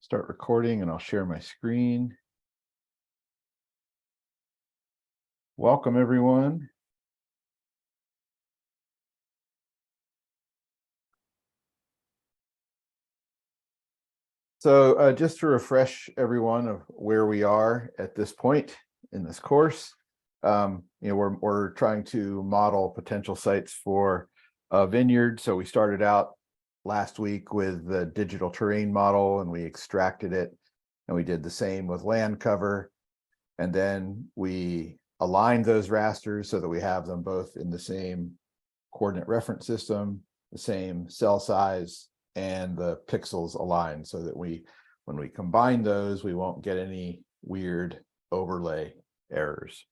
Start recording, and I'll share my screen. Welcome, everyone. So just to refresh everyone of where we are at this point in this course, we're trying to model potential sites for a vineyard. So we started out last week with the digital terrain model, and we extracted it, and we did the same with land cover. And then we aligned those rasters so that we have them both in the same coordinate reference system, the same cell size, and the pixels aligned, so that when we combine those, we won't get any weird overlay errors.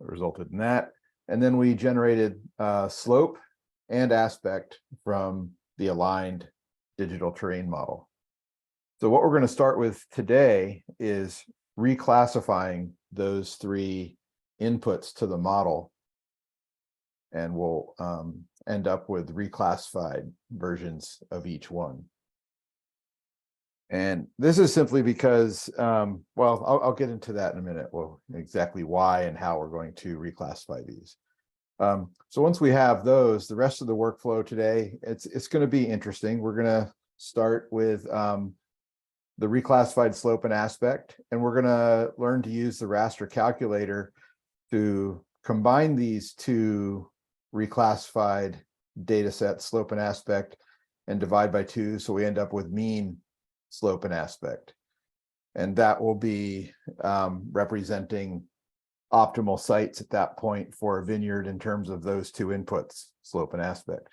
It resulted in that. And then we generated slope and aspect from the aligned digital terrain model. So what we're going to start with today is reclassifying those three inputs to the model, and we'll end up with reclassified versions of each one. And this is simply because, I'll get into that in a minute. Well, exactly why and how we're going to reclassify these. So once we have those, the rest of the workflow today, it's going to be interesting. We're going to start with the reclassified slope and aspect, and we're going to learn to use the raster calculator to combine these two reclassified data sets, slope and aspect, and divide by 2, so we end up with mean slope and aspect. And that will be representing optimal sites at that point for a vineyard in terms of those two inputs, slope and aspect.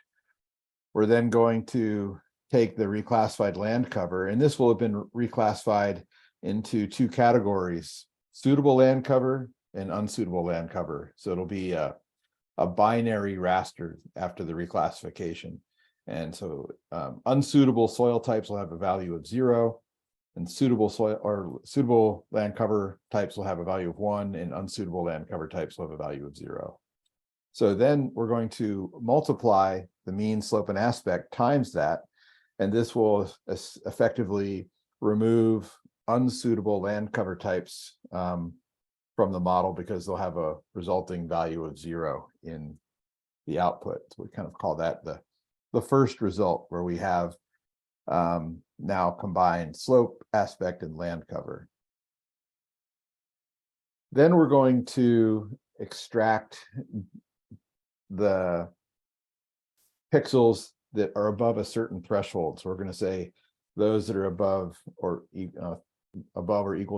We're then going to take the reclassified land cover, and this will have been reclassified into 2 categories: suitable land cover and unsuitable land cover. So it'll be a binary raster after the reclassification. And so unsuitable soil types will have a value of 0, and suitable land cover types will have a value of 1, and unsuitable land cover types will have a value of 0. So then we're going to multiply the mean slope and aspect times that, and this will effectively remove unsuitable land cover types from the model, because they'll have a resulting value of 0 in the output. So we kind of call that the first result, where we have now combined slope, aspect, and land cover. Then we're going to extract the pixels that are above a certain threshold. So we're going to say those that are above or equal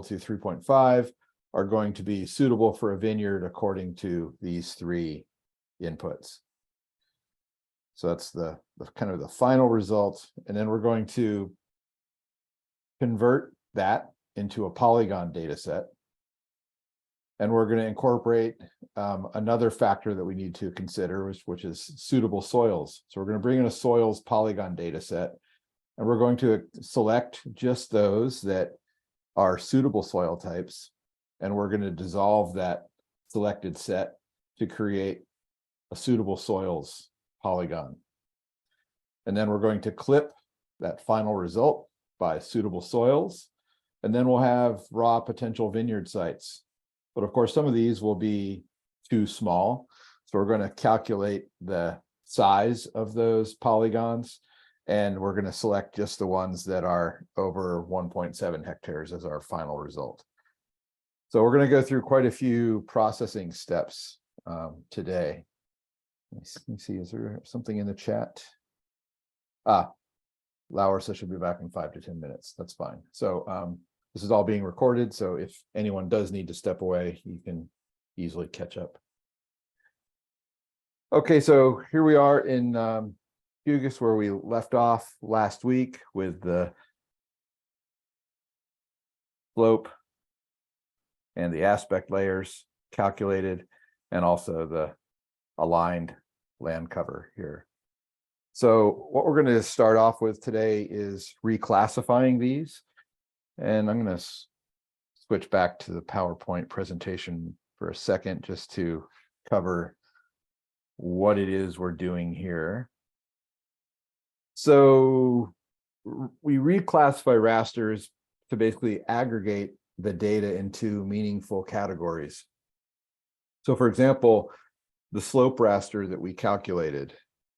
to 3.5 are going to be suitable for a vineyard according to these 3 inputs. So that's the kind of the final result. And then we're going to convert that into a polygon data set. And we're going to incorporate another factor that we need to consider, which is suitable soils. So we're going to bring in a soils polygon data set, and we're going to select just those that are suitable soil types, and we're going to dissolve that selected set to create a suitable soils polygon. And then we're going to clip that final result by suitable soils, and then we'll have raw potential vineyard sites. But of course, some of these will be too small. So we're going to calculate the size of those polygons, and we're going to select just the ones that are over 1.7 hectares as our final result. So we're going to go through quite a few processing steps today. Let me see, is there something in the chat? Lauer says she'll be back in 5 to 10 minutes. That's fine. So this is all being recorded, so if anyone does need to step away, you can easily catch up. Okay, so here we are in QGIS, where we left off last week with the slope and the aspect layers calculated, and also the aligned land cover here. So what we're going to start off with today is reclassifying these. And I'm going to switch back to the PowerPoint presentation for a second, just to cover what it is we're doing here. So we reclassify rasters to basically aggregate the data into meaningful categories. So for example, the slope raster that we calculated,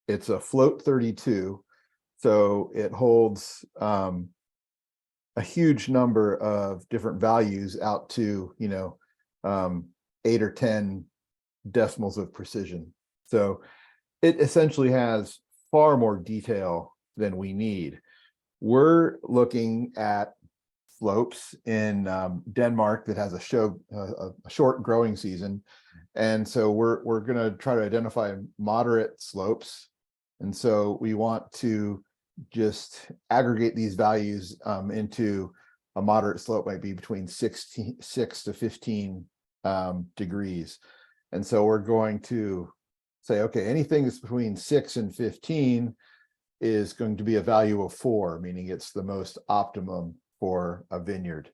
it's a float 32. So it holds a huge number of different values out to, 8 or 10 decimals of precision. So it essentially has far more detail than we need. We're looking at slopes in Denmark that has a short growing season. And so we're going to try to identify moderate slopes. And so we want to just aggregate these values into a moderate slope might be between 6 to 15 degrees. And so we're going to say, okay, anything that's between 6 and 15 is going to be a value of 4, meaning it's the most optimum for a vineyard.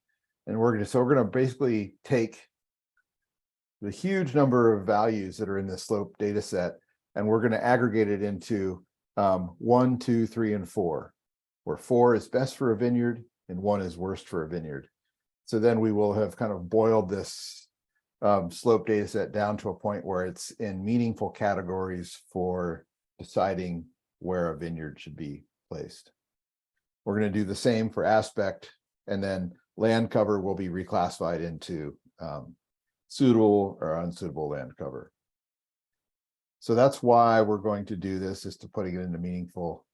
And we're going to basically take the huge number of values that are in the slope data set, and we're going to aggregate it into 1, 2, 3, and 4, where 4 is best for a vineyard and 1 is worst for a vineyard. So then we will have kind of boiled this slope data set down to a point where it's in meaningful categories for deciding where a vineyard should be placed. We're going to do the same for aspect, and then land cover will be reclassified into suitable or unsuitable land cover. So that's why we're going to do this, is to putting it into meaningful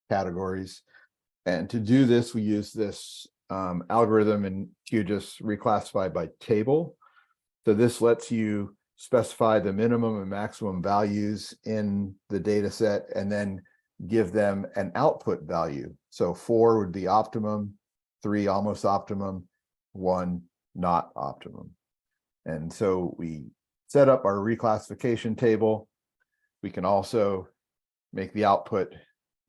categories. And to do this, we use this algorithm in QGIS reclassify by table. So this lets you specify the minimum and maximum values in the data set and then give them an output value. So 4 would be optimum, 3 almost optimum, 1 not optimum. And so we set up our reclassification table. We can also make the output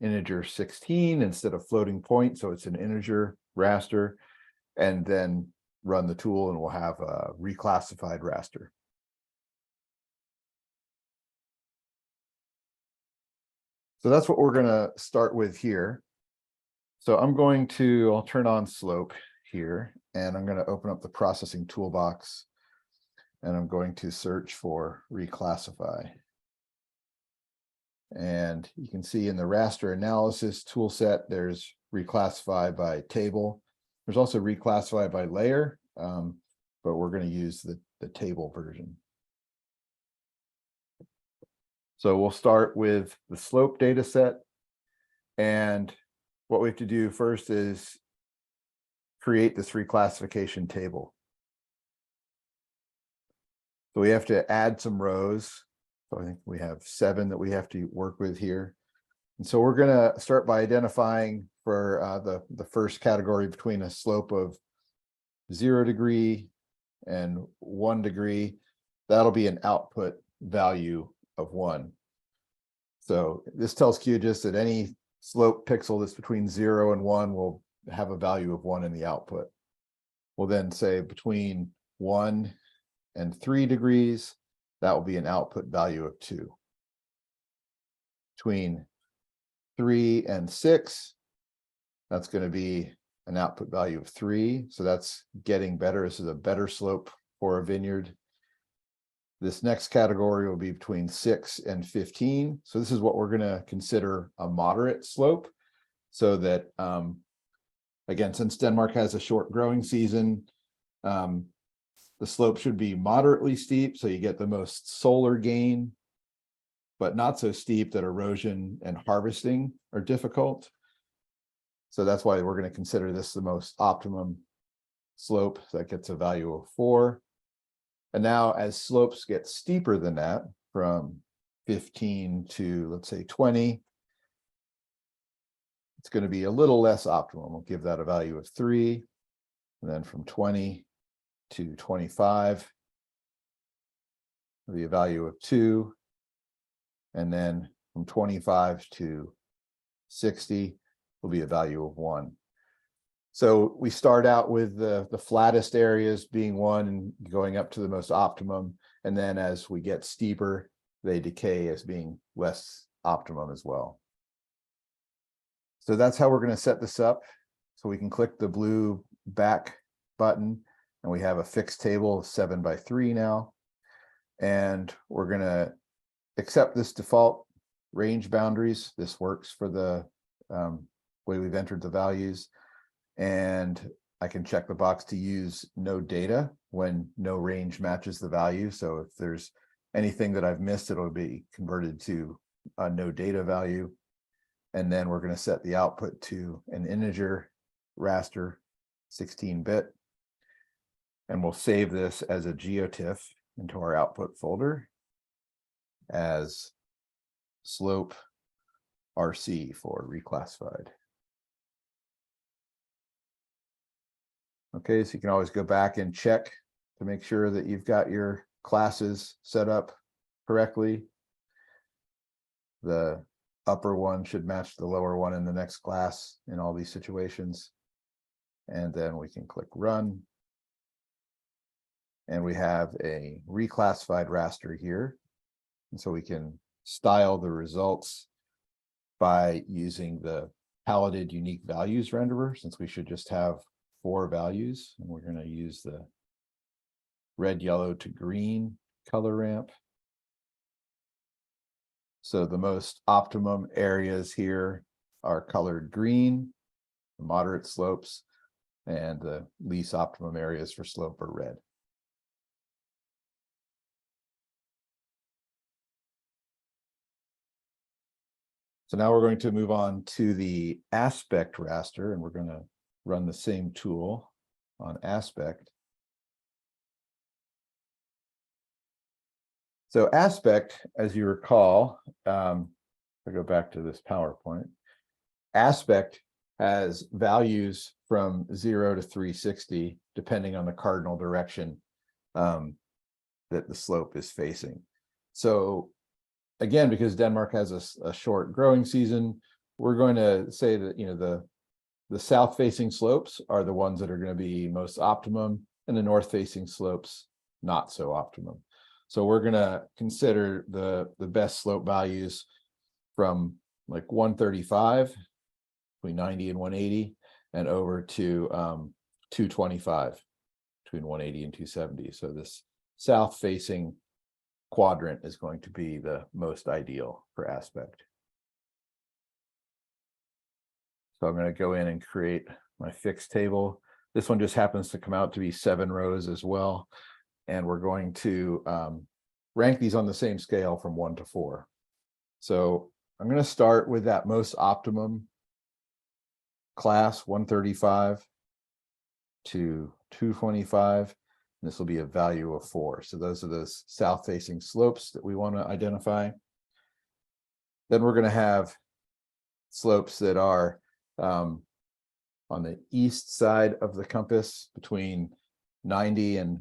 integer 16 instead of floating point, so it's an integer raster, and then run the tool and we'll have a reclassified raster. So that's what we're going to start with here. So I'll turn on slope here, and I'm going to open up the processing toolbox, and I'm going to search for reclassify. And you can see in the raster analysis tool set, there's reclassify by table. There's also reclassify by layer, but we're going to use the table version. So we'll start with the slope data set. And what we have to do first is create this reclassification table. So we have to add some rows. So I think we have 7 that we have to work with here. And so we're going to start by identifying for the first category between a slope of 0 degree and 1 degree. That'll be an output value of 1. So this tells QGIS that any slope pixel that's between 0 and 1 will have a value of 1 in the output. We'll then say between 1 and 3 degrees, that will be an output value of 2. Between 3 and 6, that's going to be an output value of 3. So that's getting better. This is a better slope for a vineyard. This next category will be between 6 and 15. So this is what we're going to consider a moderate slope. So that, again, since Denmark has a short growing season, the slope should be moderately steep, so you get the most solar gain, but not so steep that erosion and harvesting are difficult. So that's why we're going to consider this the most optimum slope. That gets a value of 4. And now as slopes get steeper than that, from 15 to, let's say, 20, it's going to be a little less optimum. We'll give that a value of 3. And then from 20 to 25, the value of 2. And then from 25 to 60 will be a value of 1. So we start out with the flattest areas being 1 and going up to the most optimum. And then as we get steeper, they decay as being less optimum as well. So that's how we're going to set this up. So we can click the blue back button and we have a fixed table 7x3 now. And we're going to accept this default range boundaries. This works for the way we've entered the values. And I can check the box to use no data when no range matches the value. So if there's anything that I've missed, it'll be converted to a no data value. And then we're going to set the output to an integer raster 16-bit. And we'll save this as a geotiff into our output folder as slope RC for reclassified. Okay, so you can always go back and check to make sure that you've got your classes set up correctly. The upper one should match the lower one in the next class in all these situations. And then we can click run. And we have a reclassified raster here. And so we can style the results by using the paletted unique values renderer, since we should just have 4 values. And we're going to use the red, yellow to green color ramp. So the most optimum areas here are colored green, the moderate slopes, and the least optimum areas for slope are red. So now we're going to move on to the aspect raster, and we're going to run the same tool on aspect. So aspect, as you recall, I go back to this PowerPoint, aspect has values from 0 to 360, depending on the cardinal direction that the slope is facing. So again, because Denmark has a short growing season, we're going to say that, the south-facing slopes are the ones that are going to be most optimum, and the north-facing slopes not so optimum. So we're going to consider the best slope values from like 135, between 90 and 180, and over to 225, between 180 and 270. So this south-facing quadrant is going to be the most ideal for aspect. So I'm going to go in and create my fixed table. This one just happens to come out to be 7 rows as well. And we're going to rank these on the same scale from 1 to 4. So I'm going to start with that most optimum class, 135 to 225. And this will be a value of 4. So those are those south-facing slopes that we want to identify. Then we're going to have slopes that are on the east side of the compass between 90 and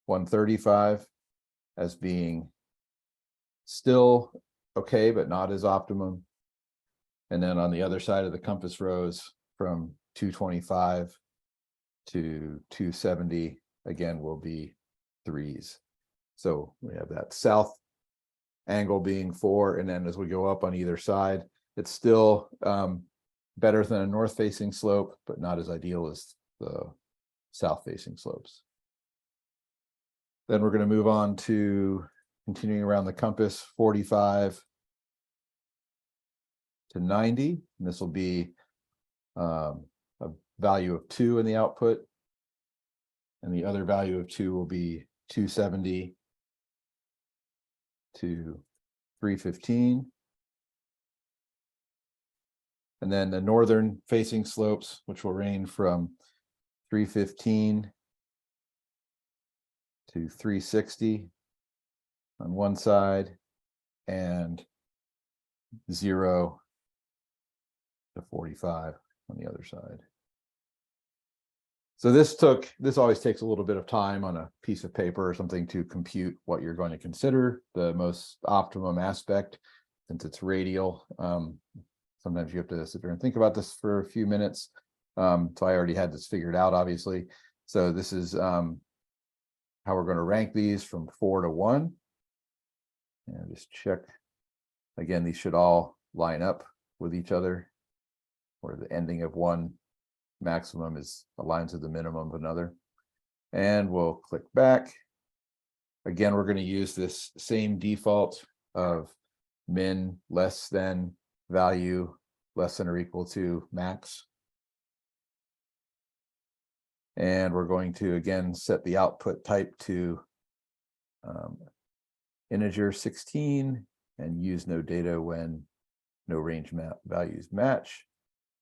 135 as being still okay, but not as optimum. And then on the other side of the compass rose from 225 to 270, again, will be 3s. So we have that south angle being 4, and then as we go up on either side, it's still better than a north-facing slope, but not as ideal as the south-facing slopes. Then we're going to move on to continuing around the compass, 45 to 90. And this will be a value of 2 in the output. And the other value of 2 will be 270 to 315. And then the northern facing slopes, which will range from 315 to 360 on one side and 0 to 45 on the other side. So this always takes a little bit of time on a piece of paper or something to compute what you're going to consider the most optimum aspect, since it's radial. Sometimes you have to sit there and think about this for a few minutes. So I already had this figured out, obviously. So this is how we're going to rank these from 4 to 1. And just check. Again, these should all line up with each other. where the ending of one maximum is aligns with the minimum of another. And we'll click back. Again, we're going to use this same default of min less than value less than or equal to max. And we're going to again set the output type to integer 16 and use no data when no range values match.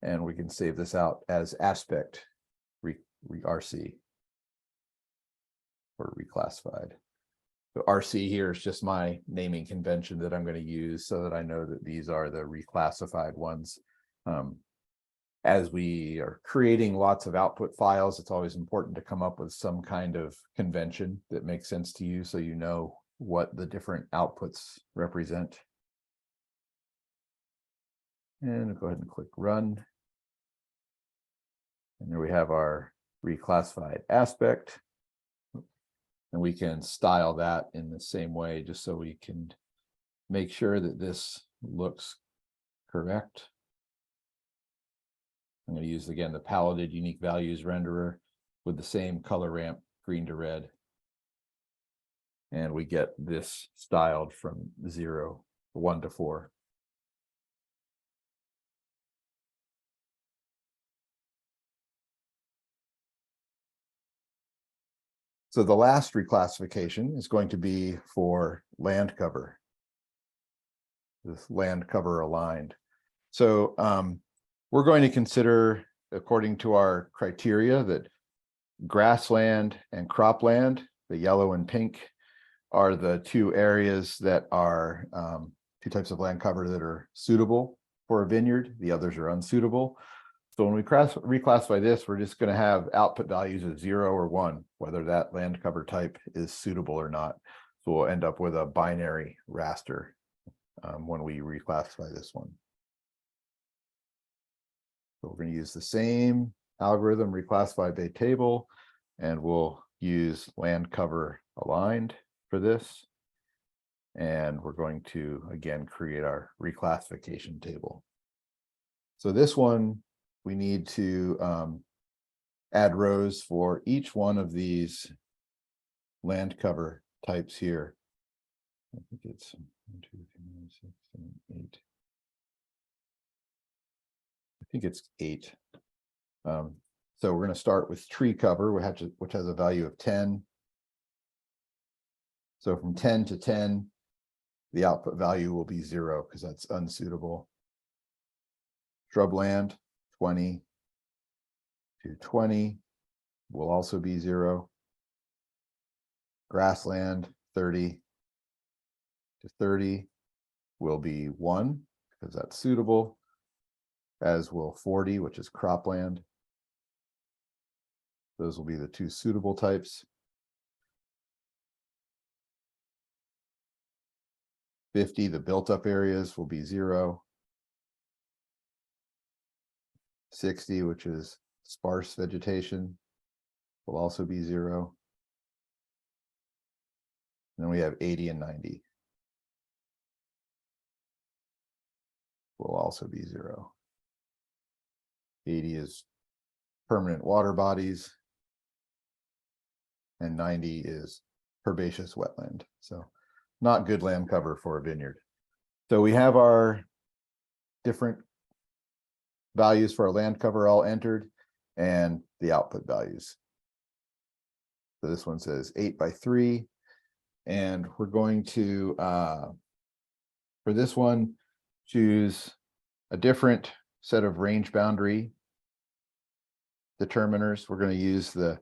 And we can save this out as aspect RC or reclassified. So RC here is just my naming convention that I'm going to use so that I know that these are the reclassified ones. As we are creating lots of output files, it's always important to come up with some kind of convention that makes sense to you so you know what the different outputs represent. And I'll go ahead and click run. And there we have our reclassified aspect. And we can style that in the same way just so we can make sure that this looks correct. I'm going to use again the paletted unique values renderer with the same color ramp, green to red. And we get this styled from 1 to 4. So the last reclassification is going to be for land cover. This land cover aligned. So we're going to consider, according to our criteria, that grassland and cropland, the yellow and pink, are the two areas that are two types of land cover that are suitable for a vineyard. The others are unsuitable. So when we reclassify this, we're just going to have output values of 0 or 1, whether that land cover type is suitable or not. So we'll end up with a binary raster when we reclassify this one. So we're going to use the same algorithm, reclassify by table, and we'll use land cover aligned for this. And we're going to, again, create our reclassification table. So this one, we need to add rows for each one of these land cover types here. I think it's 1, 2, 3, 4, 6, 7, 8. I think it's 8. So we're going to start with tree cover, which has a value of 10. So from 10 to 10, the output value will be 0 because that's unsuitable. Shrubland, 20 to 20 will also be 0. Grassland, 30 to 30 will be 1 because that's suitable, as will 40, which is cropland. Those will be the two suitable types. 50, the built-up areas, will be 0. 60, which is sparse vegetation, will also be 0. And then we have 80 and 90. Will also be 0. 80 is permanent water bodies, and 90 is herbaceous wetland. So not good land cover for a vineyard. So we have our different values for our land cover all entered and the output values. So this one says 8 by 3. And we're going to, for this one, choose a different set of range boundary determiners. We're going to use the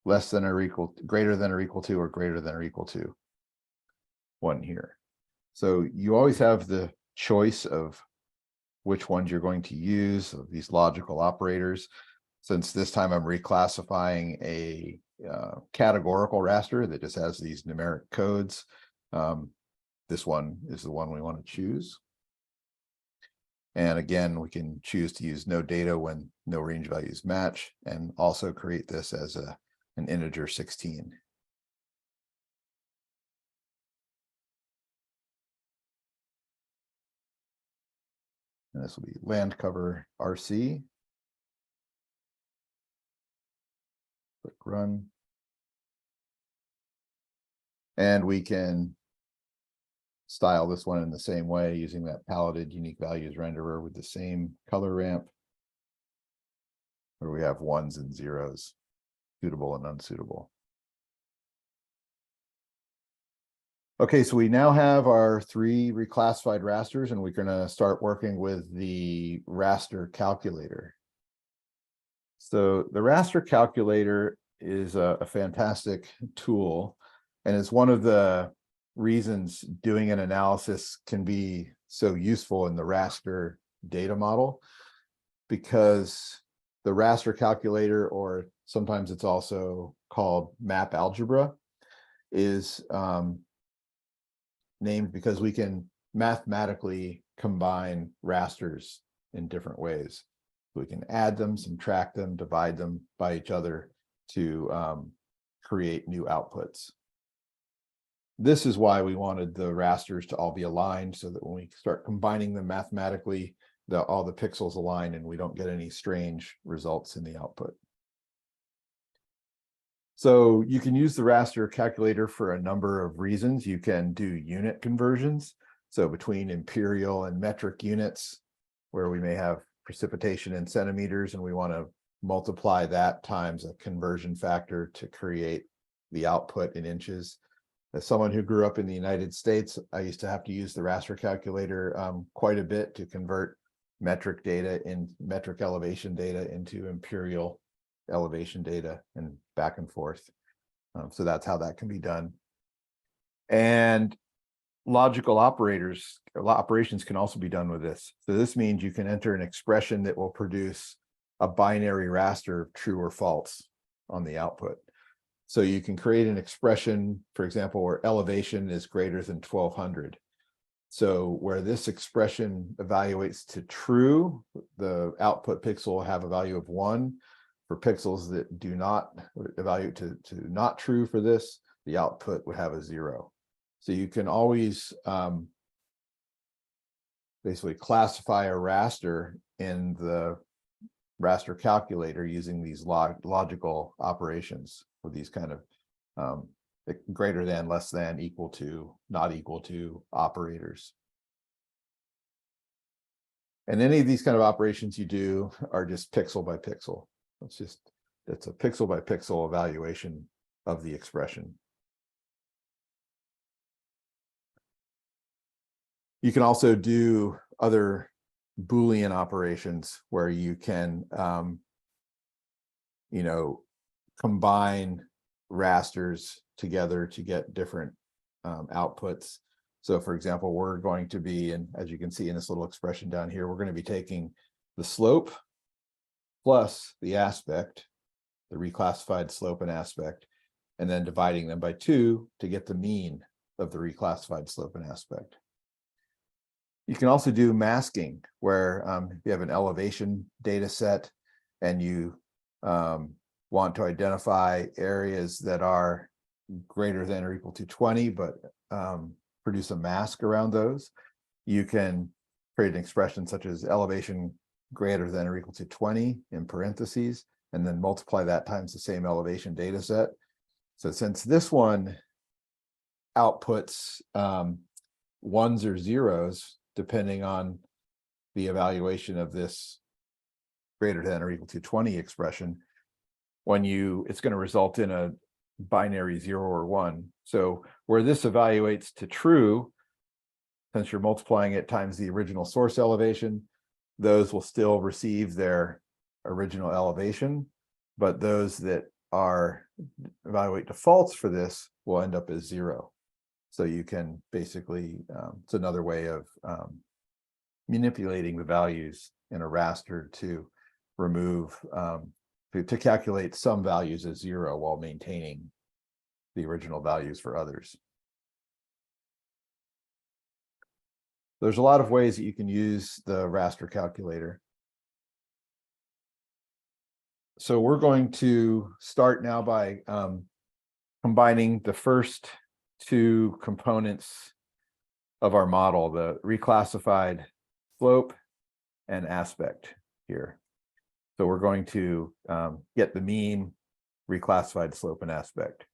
less than or equal, greater than or equal to, or greater than or equal to one here. So you always have the choice of which ones you're going to use of these logical operators. Since this time I'm reclassifying a categorical raster that just has these numeric codes, this one is the one we want to choose. And again, we can choose to use no data when no range values match, and also create this as an integer 16. And this will be land cover RC. Click run. And we can style this one in the same way using that paletted unique values renderer with the same color ramp, where we have ones and zeros, suitable and unsuitable. Okay, so we now have our 3 reclassified rasters, and we're going to start working with the raster calculator. So the raster calculator is a fantastic tool, and it's one of the reasons doing an analysis can be so useful in the raster data model, because the raster calculator, or sometimes it's also called map algebra, is named because we can mathematically combine rasters in different ways. We can add them, subtract them, divide them by each other to create new outputs. This is why we wanted the rasters to all be aligned, so that when we start combining them mathematically, all the pixels align and we don't get any strange results in the output. So you can use the raster calculator for a number of reasons. You can do unit conversions, so between imperial and metric units, where we may have precipitation in centimeters and we want to multiply that times a conversion factor to create the output in inches. As someone who grew up in the United States, I used to have to use the raster calculator quite a bit to convert metric data in metric elevation data into imperial elevation data and back and forth. So that's how that can be done. And logical operations can also be done with this. So this means you can enter an expression that will produce a binary raster of true or false on the output. So you can create an expression, for example, where elevation is greater than 1200. So where this expression evaluates to true, the output pixel will have a value of 1. For pixels that do not evaluate to not true for this, the output would have a 0. So you can always basically classify a raster in the raster calculator using these logical operations with these kind of greater than, less than, equal to, not equal to operators. And any of these kind of operations you do are just pixel by pixel. It's a pixel by pixel evaluation of the expression. You can also do other Boolean operations where you can, combine rasters together to get different outputs. So for example, we're going to be, and as you can see in this little expression down here, we're going to be taking the slope plus the aspect, the reclassified slope and aspect, and then dividing them by 2 to get the mean of the reclassified slope and aspect. You can also do masking, where you have an elevation data set and you want to identify areas that are greater than or equal to 20, but produce a mask around those. You can create an expression such as elevation greater than or equal to 20 in parentheses, and then multiply that times the same elevation data set. So since this one outputs ones or zeros, depending on the evaluation of this greater than or equal to 20 expression, it's going to result in a binary 0 or 1. So where this evaluates to true, since you're multiplying it times the original source elevation, those will still receive their original elevation, but those that are evaluate to false for this will end up as 0. So you can basically, it's another way of manipulating the values in a raster to remove, to calculate some values as 0 while maintaining the original values for others. There's a lot of ways that you can use the raster calculator. So we're going to start now by combining the first 2 components of our model, the reclassified slope and aspect here. So we're going to get the mean, reclassified slope and aspect.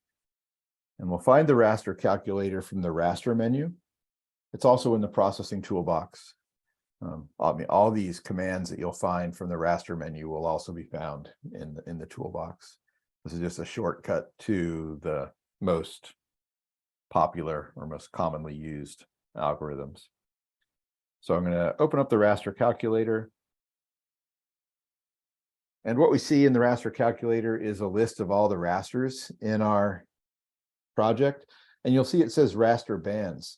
And we'll find the raster calculator from the raster menu. It's also in the processing toolbox. All these commands that you'll find from the raster menu will also be found in the toolbox. This is just a shortcut to the most popular or most commonly used algorithms. So I'm going to open up the raster calculator. And what we see in the raster calculator is a list of all the rasters in our project. And you'll see it says raster bands.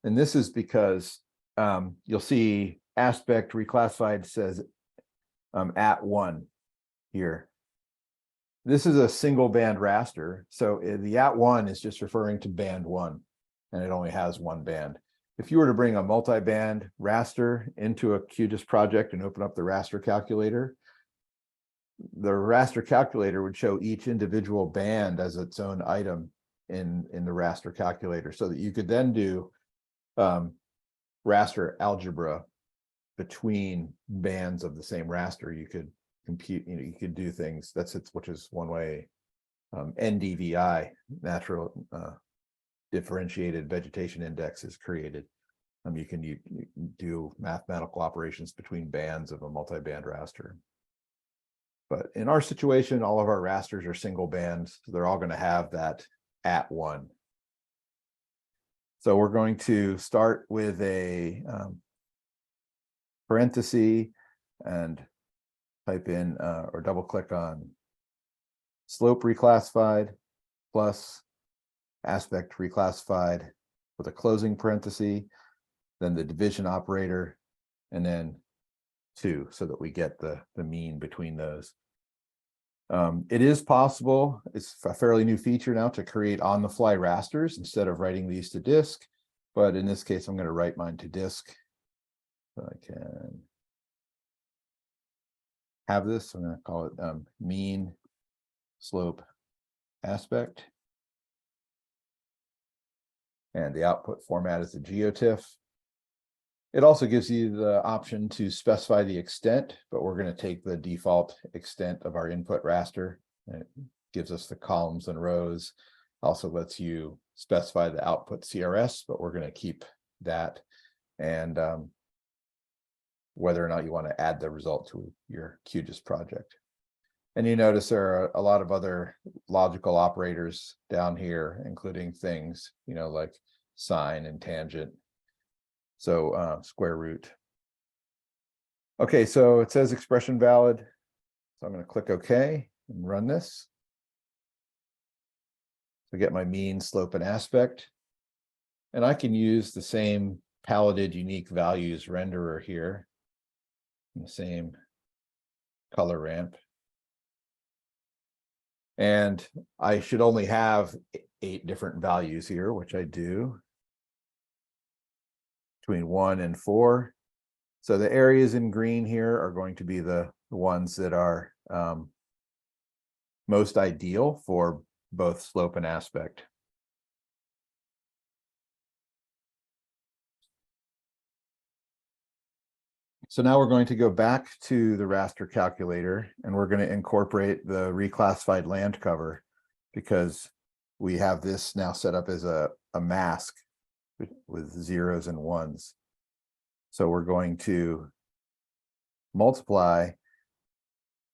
And this is because you'll see aspect reclassified says at 1 here. This is a single band raster. So the at 1 is just referring to band 1, and it only has one band. If you were to bring a multi-band raster into a QGIS project and open up the raster calculator would show each individual band as its own item in the raster calculator, so that you could then do raster algebra between bands of the same raster. You could compute, you could do things, which is one way NDVI, natural differentiated vegetation index, is created. You can do mathematical operations between bands of a multi-band raster. But in our situation, all of our rasters are single bands. So they're all going to have that at 1. So we're going to start with a parenthesis and type in or double click on slope reclassified plus aspect reclassified with a closing parenthesis, then the division operator, and then 2, so that we get the mean between those. It is possible, it's a fairly new feature now, to create on-the-fly rasters instead of writing these to disk. But in this case, I'm going to write mine to disk. So I can have this. I'm going to call it mean slope aspect. And the output format is a GeoTIFF. It also gives you the option to specify the extent, but we're going to take the default extent of our input raster. It gives us the columns and rows. Also lets you specify the output CRS, but we're going to keep that. And whether or not you want to add the result to your QGIS project. And you notice there are a lot of other logical operators down here, including things, like sine and tangent. So square root. Okay, so it says expression valid. So I'm going to click OK and run this. So get my mean, slope, and aspect. And I can use the same paletted unique values renderer here. The same color ramp. And I should only have 8 different values here, which I do. Between 1 and 4. So the areas in green here are going to be the ones that are most ideal for both slope and aspect. So now we're going to go back to the raster calculator, and we're going to incorporate the reclassified land cover, because we have this now set up as a mask with zeros and ones. So we're going to multiply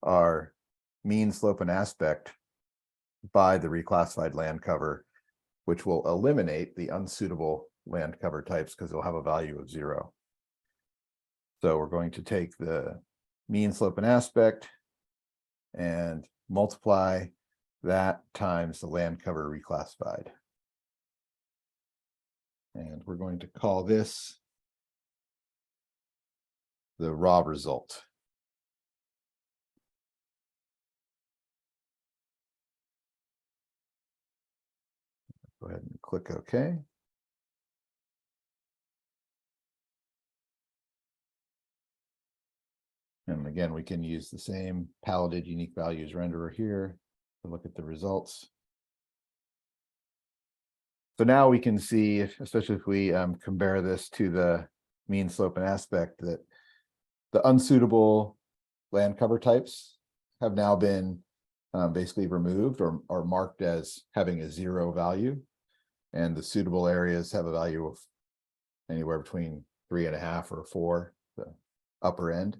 our mean, slope, and aspect by the reclassified land cover, which will eliminate the unsuitable land cover types because it'll have a value of 0. So we're going to take the mean, slope, and aspect and multiply that times the land cover reclassified. And we're going to call this the raw result. Go ahead and click OK. And again, we can use the same paletted unique values renderer here to look at the results. So now we can see, especially if we compare this to the mean, slope, and aspect, that the unsuitable land cover types have now been basically removed or marked as having a 0 value. And the suitable areas have a value of anywhere between 3.5 or 4, the upper end.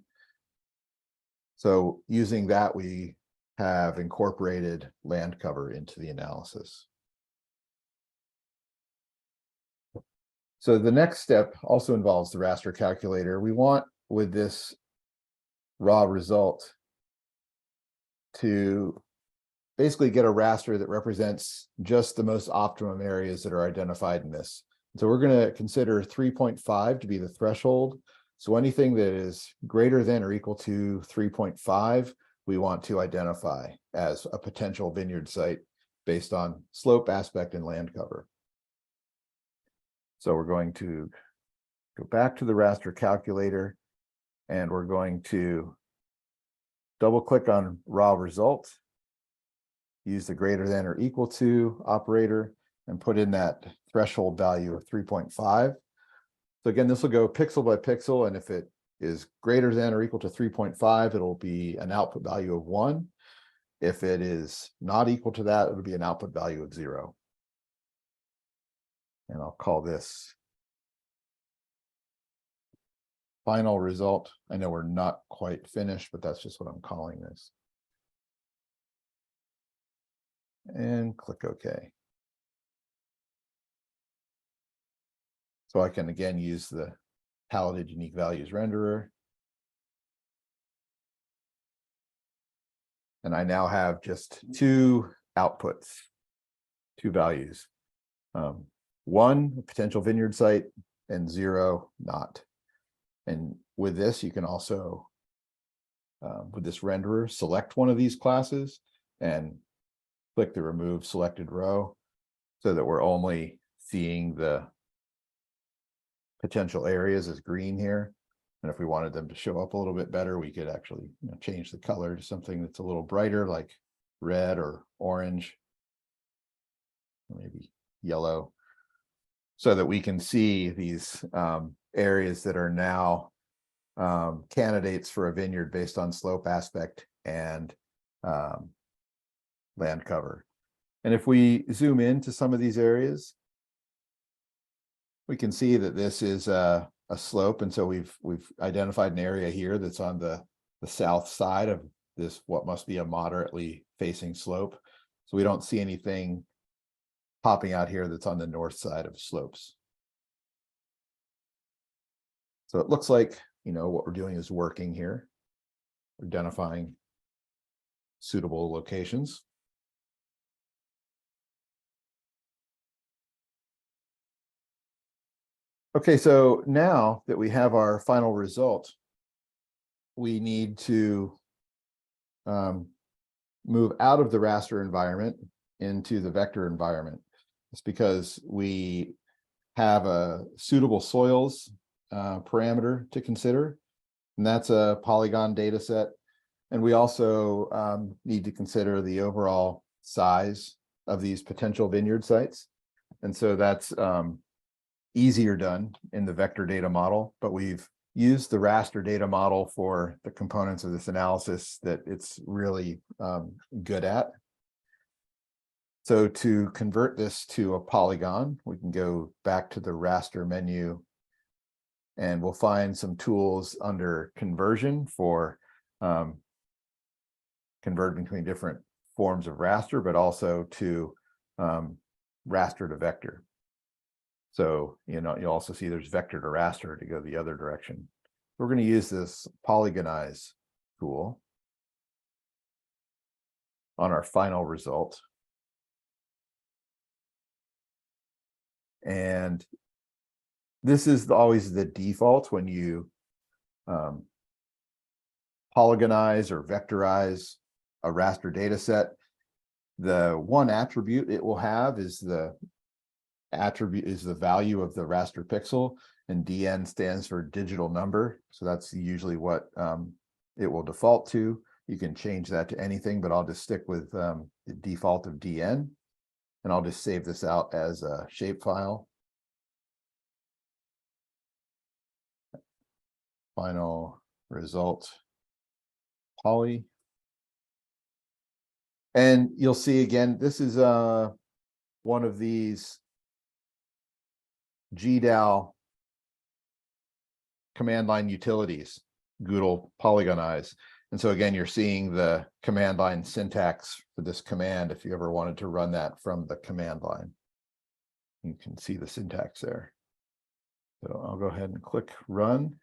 So using that, we have incorporated land cover into the analysis. So the next step also involves the raster calculator. We want, with this raw result, to basically get a raster that represents just the most optimum areas that are identified in this. So we're going to consider 3.5 to be the threshold. So anything that is greater than or equal to 3.5, we want to identify as a potential vineyard site based on slope, aspect, and land cover. So we're going to go back to the raster calculator, and we're going to double click on raw result, use the greater than or equal to operator, and put in that threshold value of 3.5. So again, this will go pixel by pixel, and if it is greater than or equal to 3.5, it'll be an output value of 1. If it is not equal to that, it'll be an output value of 0. And I'll call this final result. I know we're not quite finished, but that's just what I'm calling this. And click OK. So I can again use the paletted unique values renderer. And I now have just 2 outputs, 2 values. 1, a potential vineyard site, and 0, not. And with this, you can also, with this renderer, select one of these classes and click the remove selected row so that we're only seeing the potential areas as green here. And if we wanted them to show up a little bit better, we could actually change the color to something that's a little brighter, like red or orange, or maybe yellow, so that we can see these areas that are now candidates for a vineyard based on slope, aspect, and land cover. And if we zoom into some of these areas, we can see that this is a slope, and so we've identified an area here that's on the south side of this, what must be a moderately facing slope. So we don't see anything popping out here that's on the north side of slopes. So it looks like, what we're doing is working here, identifying suitable locations. Okay, so now that we have our final result, we need to move out of the raster environment into the vector environment. It's because we have a suitable soils parameter to consider, and that's a polygon data set. And we also need to consider the overall size of these potential vineyard sites. And so that's easier done in the vector data model, but we've used the raster data model for the components of this analysis that it's really good at. So to convert this to a polygon, we can go back to the raster menu, and we'll find some tools under conversion for converting between different forms of raster, but also to raster to vector. So, you'll also see there's vector to raster to go the other direction. We're going to use this polygonize tool on our final result. And this is always the default when you polygonize or vectorize a raster data set. The one attribute it will have is the value of the raster pixel, and DN stands for digital number. So that's usually what it will default to. You can change that to anything, but I'll just stick with the default of DN, and I'll just save this out as a shapefile. Final result poly. And you'll see again, this is one of these GDAL command line utilities, Google polygonize. And so again, you're seeing the command line syntax for this command if you ever wanted to run that from the command line. You can see the syntax there. So I'll go ahead and click run.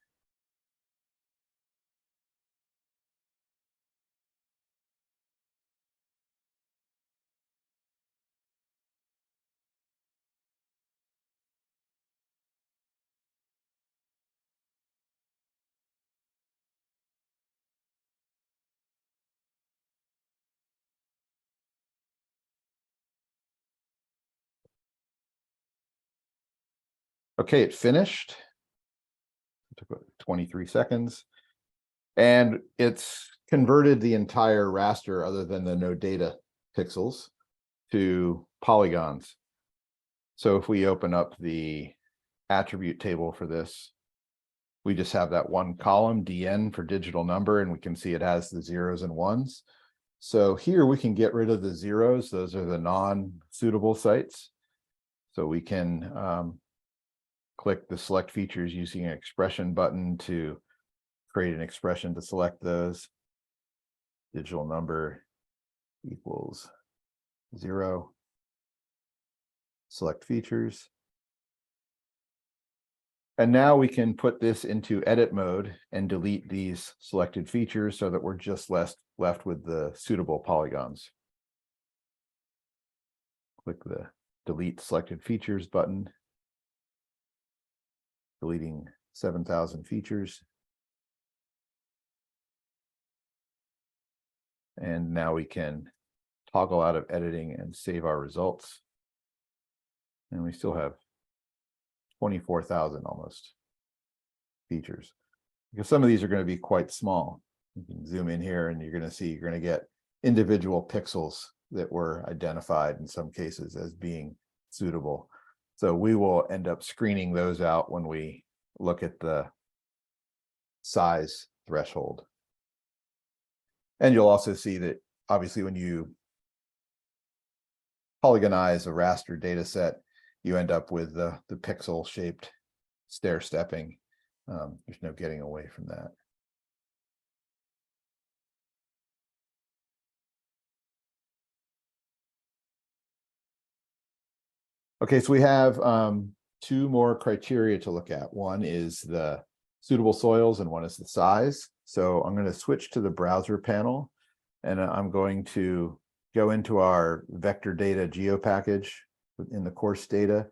Okay, it finished. It took 23 seconds. And it's converted the entire raster, other than the no data pixels, to polygons. So if we open up the attribute table for this, we just have that one column, DN, for digital number, and we can see it has the zeros and ones. So here we can get rid of the zeros. Those are the non-suitable sites. So we can click the select features using an expression button to create an expression to select those. Digital number equals 0. Select features. And now we can put this into edit mode and delete these selected features so that we're just left with the suitable polygons. Click the delete selected features button, deleting 7,000 features. And now we can toggle out of editing and save our results. And we still have 24,000 almost features, because some of these are going to be quite small. You can zoom in here and you're going to see you're going to get individual pixels that were identified in some cases as being suitable. So we will end up screening those out when we look at the size threshold. And you'll also see that obviously when you polygonize a raster data set, you end up with the pixel shaped stair stepping. There's no getting away from that. Okay, so we have 2 more criteria to look at. One is the suitable soils and one is the size. So I'm going to switch to the browser panel, and I'm going to go into our vector data geo package in the course data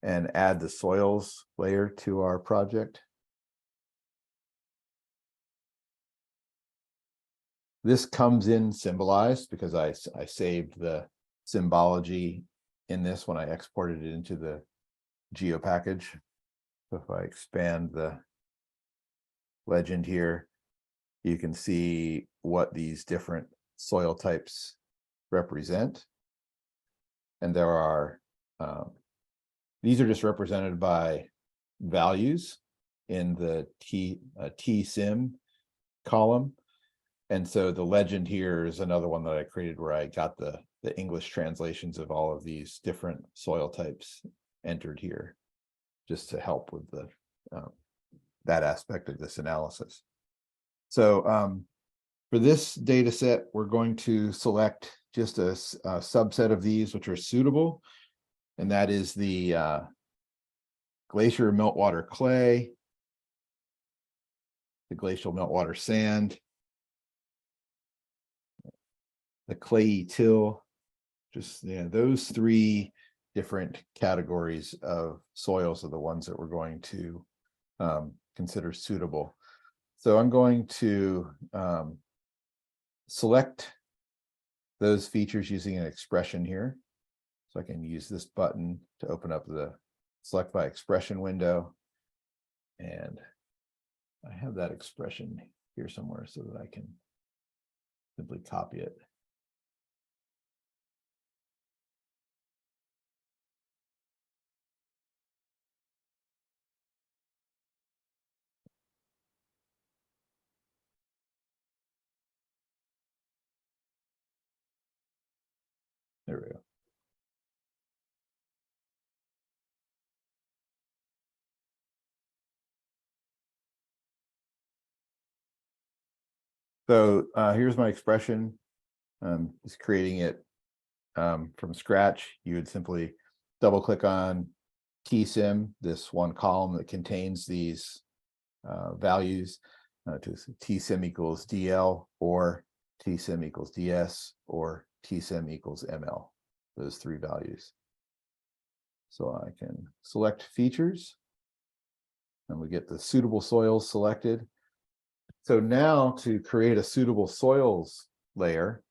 and add the soils layer to our project. This comes in symbolized because I saved the symbology in this when I exported it into the geo package. So if I expand the legend here, you can see what these different soil types represent. And there are, these are just represented by values in the TSIM column. And so the legend here is another one that I created where I got the English translations of all of these different soil types entered here, just to help with the that aspect of this analysis. So for this data set, we're going to select just a subset of these which are suitable, and that is the glacier meltwater clay, the glacial meltwater sand, the clayey till, just those 3 different categories of soils are the ones that we're going to consider suitable. So I'm going to select those features using an expression here. So I can use this button to open up the select by expression window. And I have that expression here somewhere so that I can simply copy it. So here's my expression. Just creating it from scratch. You would simply double click on tsim, this one column that contains these values, to tsim equals DL, or tsim equals DS, or tsim equals ML, those three values. So I can select features, and we get the suitable soils selected. So now to create a suitable soils layer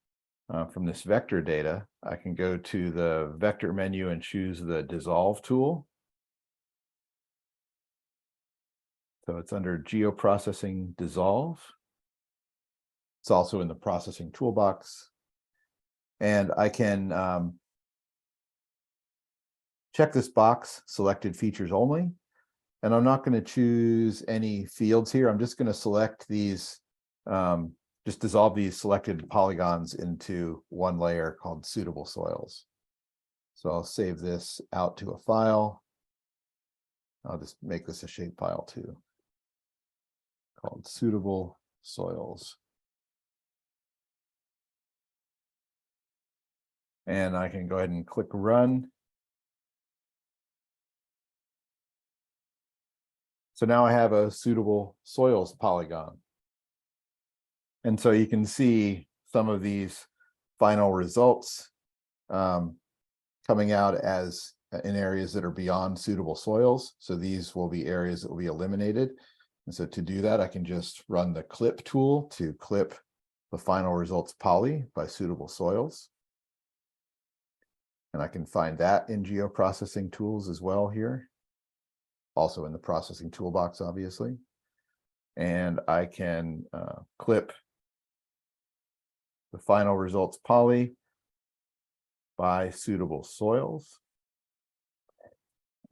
from this vector data, I can go to the vector menu and choose the dissolve tool. So it's under geoprocessing dissolve. It's also in the processing toolbox. And I can check this box, selected features only. And I'm not going to choose any fields here. I'm just going to select these, just dissolve these selected polygons into one layer called suitable soils. So I'll save this out to a file. I'll just make this a shape file too, called suitable soils. And I can go ahead and click run. So now I have a suitable soils polygon. And so you can see some of these final results coming out as in areas that are beyond suitable soils. So these will be areas that will be eliminated. And so to do that, I can just run the clip tool to clip the final results poly by suitable soils. And I can find that in geoprocessing tools as well here. Also in the processing toolbox, obviously. And I can clip the final results poly by suitable soils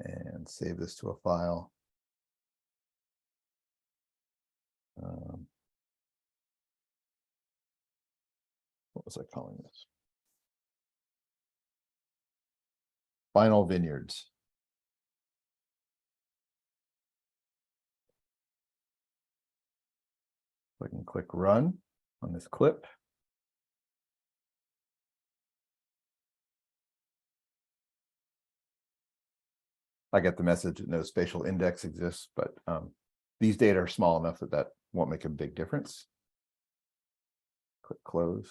and save this to a file. What was I calling this? Final vineyards. I can click run on this clip. I get the message that no spatial index exists, but these data are small enough that that won't make a big difference. Click close.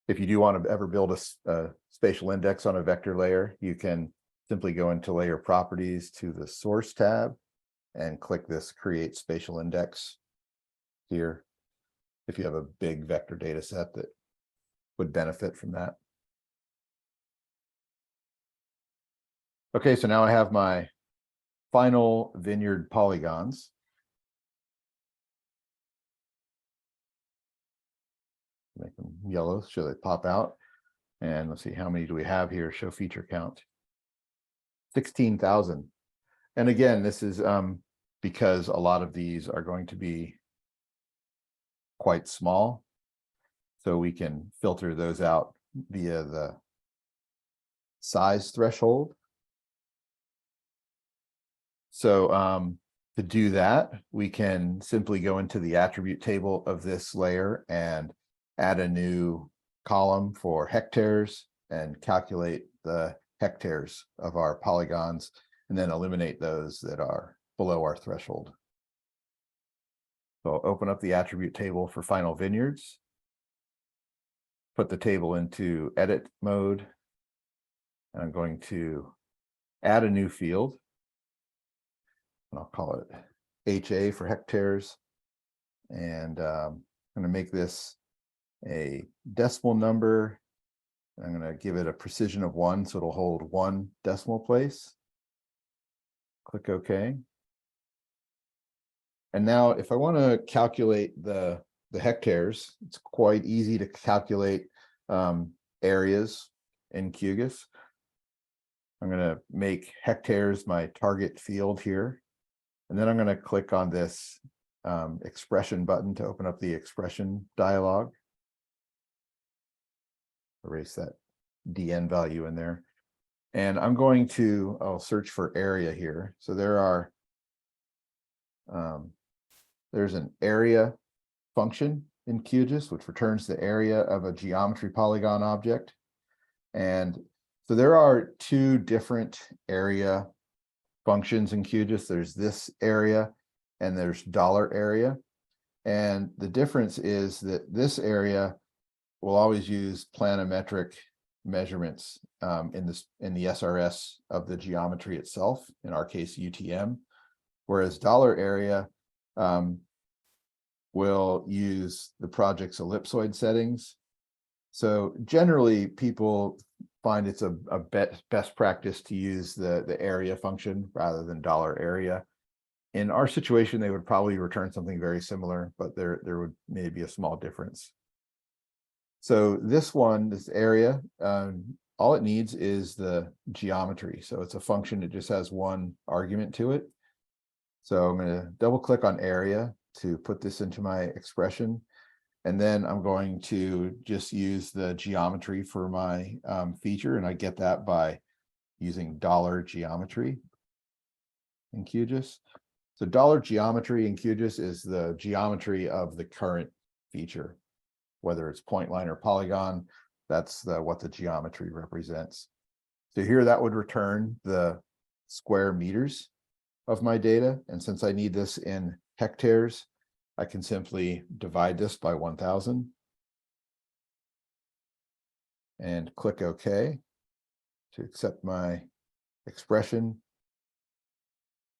If you do want to ever build a spatial index on a vector layer, you can simply go into layer properties to the source tab and click this create spatial index here if you have a big vector data set that would benefit from that. Okay, so now I have my final vineyard polygons. Make them yellow so they pop out. And let's see, how many do we have here? Show feature count. 16,000. And again, this is because a lot of these are going to be quite small. So we can filter those out via the size threshold. So to do that, we can simply go into the attribute table of this layer and add a new column for hectares and calculate the hectares of our polygons, and then eliminate those that are below our threshold. So I'll open up the attribute table for final vineyards, put the table into edit mode, and I'm going to add a new field. And I'll call it HA for hectares. And I'm going to make this a decimal number. I'm going to give it a precision of 1, so it'll hold 1 decimal place. Click OK. And now if I want to calculate the hectares, it's quite easy to calculate areas in QGIS. I'm going to make hectares my target field here. And then I'm going to click on this expression button to open up the expression dialog. Erase that DN value in there. And I'm going to, I'll search for area here. So there are, there's an area function in QGIS, which returns the area of a geometry polygon object. And so there are two different area functions in QGIS. There's this area and there's $area. And the difference is that this area will always use planimetric measurements in the SRS of the geometry itself, in our case UTM, whereas $area will use the project's ellipsoid settings. So generally people find it's a best practice to use the area function rather than $area. In our situation, they would probably return something very similar, but there would maybe be a small difference. So this one, this area, all it needs is the geometry. So it's a function that just has one argument to it. So I'm going to double click on area to put this into my expression. And then I'm going to just use the geometry for my feature. And I get that by using $geometry in QGIS. So $geometry in QGIS is the geometry of the current feature, whether it's point, line, or polygon. That's what the geometry represents. So here that would return the square meters of my data. And since I need this in hectares, I can simply divide this by 1000 and click OK to accept my expression.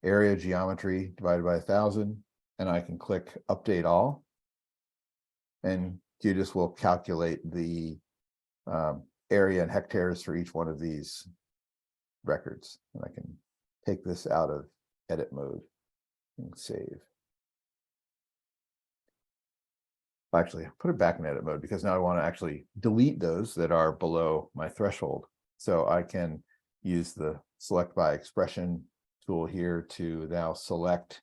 Area geometry divided by 1000, and I can click update all, and QGIS will calculate the area in hectares for each one of these records. And I can take this out of edit mode and save. Actually, put it back in edit mode because now I want to actually delete those that are below my threshold. So I can use the select by expression tool here to now select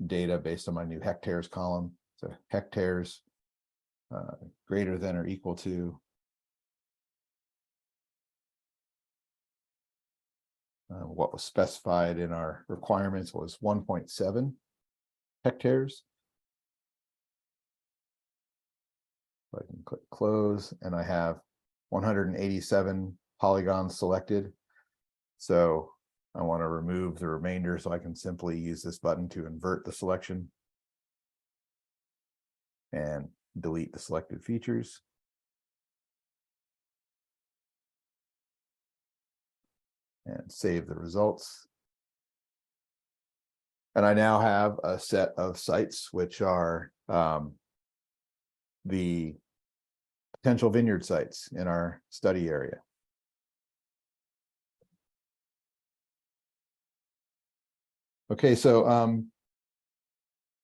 data based on my new hectares column. So hectares greater than or equal to what was specified in our requirements was 1.7 hectares. So I can click close, and I have 187 polygons selected. So I want to remove the remainder, so I can simply use this button to invert the selection and delete the selected features. And save the results. And I now have a set of sites which are the potential vineyard sites in our study area. Okay, so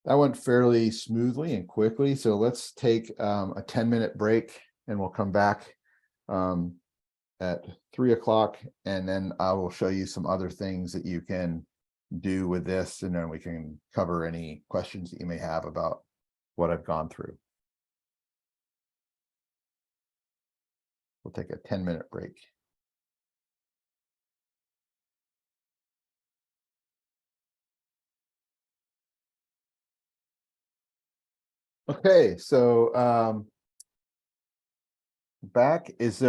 that went fairly smoothly and quickly. So let's take a 10-minute break, and we'll come back at 3 o'clock, and then I will show you some other things that you can do with this, and then we can cover any questions that you may have about what I've gone through. We'll take a 10-minute break. Okay, so back, does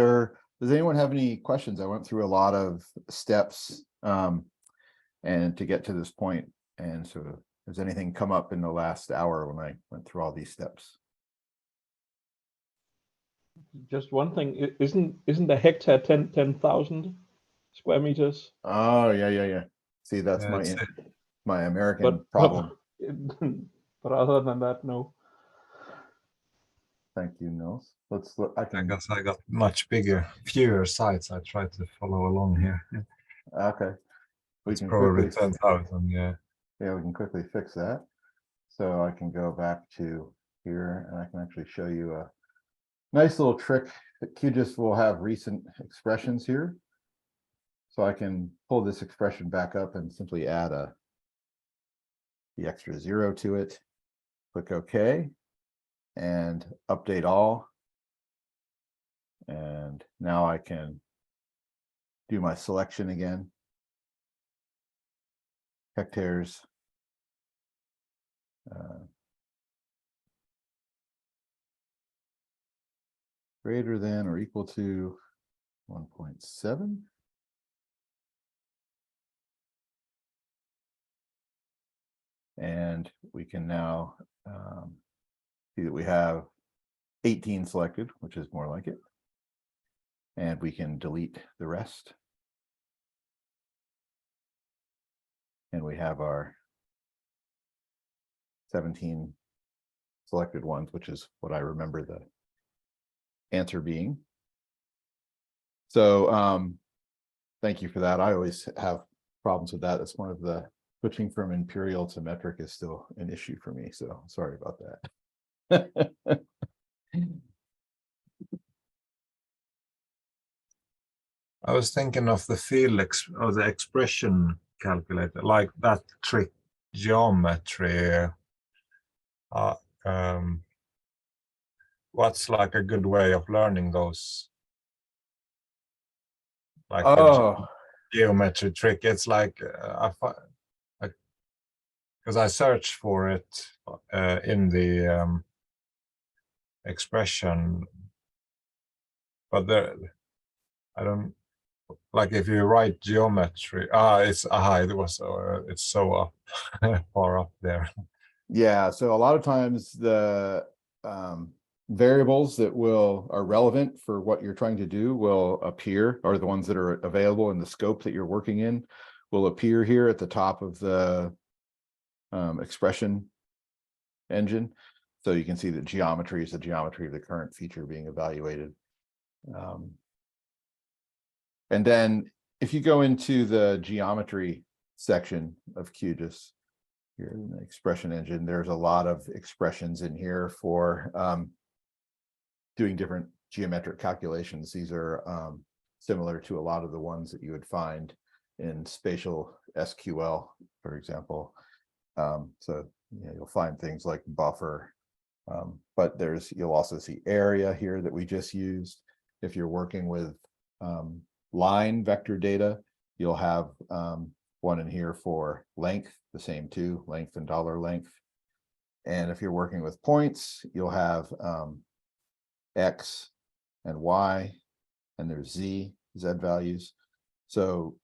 anyone have any questions? I went through a lot of steps and to get to this point. And so has anything come up in the last hour when I went through all these steps? Just one thing, isn't a hectare 10,000 square meters? Oh, yeah. See, that's my American problem. But other than that, no. Thank you, Nils. Let's look. I guess I got much fewer sites. I try to follow along here. Okay. It's probably 10,000, yeah. Yeah, we can quickly fix that. So I can go back to here, and I can actually show you a nice little trick that QGIS will have recent expressions here. So I can pull this expression back up and simply add the extra 0 to it. Click OK and update all. And now I can do my selection again. Hectares. greater than or equal to 1.7. And we can now see that we have 18 selected, which is more like it. And we can delete the rest. And we have our 17 selected ones, which is what I remember the answer being. So thank you for that. I always have problems with that. That's one of the switching from imperial to metric is still an issue for me. So sorry about that. I was thinking of the field or the expression calculator, like that trick geometry. What's like a good way of learning those? Like Oh, geometry trick. It's like because I searched for it in the expression, but there I don't like if you write geometry. It was it's so up far up there. yeah. So a lot of times the variables that are relevant for what you're trying to do will appear, or the ones that are available in the scope that you're working in will appear here at the top of the expression engine. So you can see that geometry is the geometry of the current feature being evaluated. And then if you go into the geometry section of QGIS, here in the expression engine, there's a lot of expressions in here for doing different geometric calculations. These are similar to a lot of the ones that you would find in spatial SQL, for example. So you'll find things like buffer, but you'll also see area here that we just used. If you're working with line vector data, you'll have one in here for length, the same two, length and dollar length. And if you're working with points, you'll have X and Y, and there's Z values. So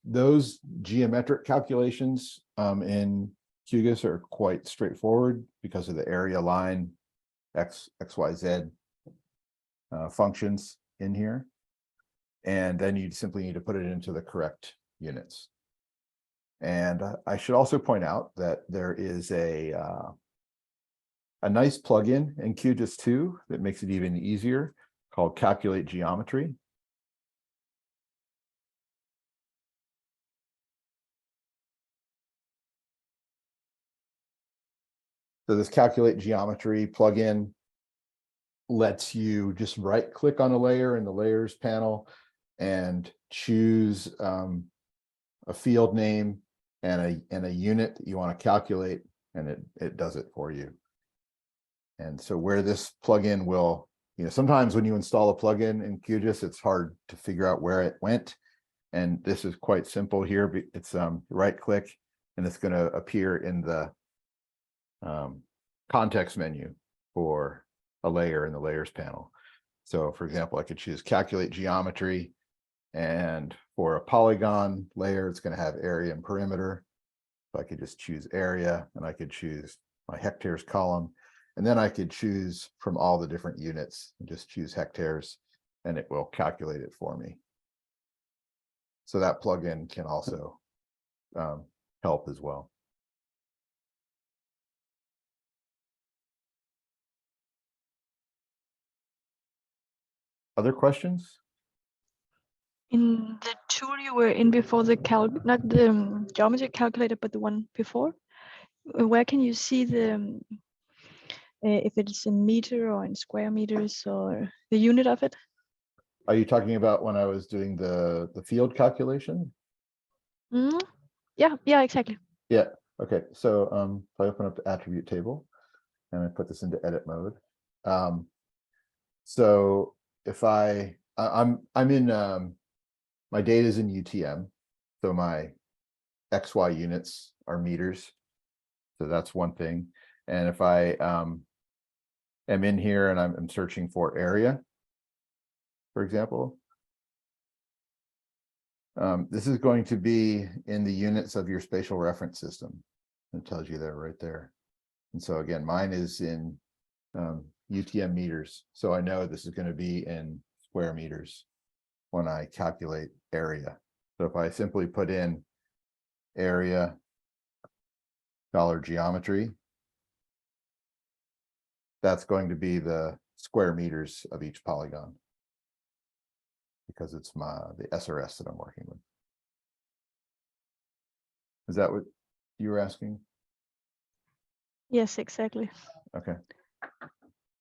those geometric calculations in QGIS are quite straightforward because of the area, line, X, Y, Z functions in here. And then you simply need to put it into the correct units. And I should also point out that there is a nice plugin in QGIS 2 that makes it even easier, called Calculate Geometry. So this Calculate Geometry plugin lets you just right click on a layer in the layers panel and choose a field name and a unit that you want to calculate, and it does it for you. And so where this plugin will, sometimes when you install a plugin in QGIS, it's hard to figure out where it went. And this is quite simple here. It's right click, and it's going to appear in the context menu for a layer in the layers panel. So for example, I could choose Calculate Geometry, and for a polygon layer, it's going to have area and perimeter. So I could just choose area, and I could choose my hectares column, and then I could choose from all the different units and just choose hectares, and it will calculate it for me. So that plugin can also help as well. Other questions? In the tool you were in before, not the geometry calculator, but the one before, where can you see the if it's in meter or in square meters or the unit of it? Are you talking about when I was doing the field calculation? Mm-hmm. Yeah, exactly. Yeah. Okay. So if I open up the attribute table and I put this into edit mode, so if I'm in my data is in UTM, so my XY units are meters. So that's one thing. And if I am in here and I'm searching for area, for example. This is going to be in the units of your spatial reference system. It tells you there right there. And so again, mine is in UTM meters. So I know this is going to be in square meters when I calculate area. So if I simply put in area dollar geometry, that's going to be the square meters of each polygon, because it's the SRS that I'm working with. Is that what you were asking? Yes, exactly. Okay.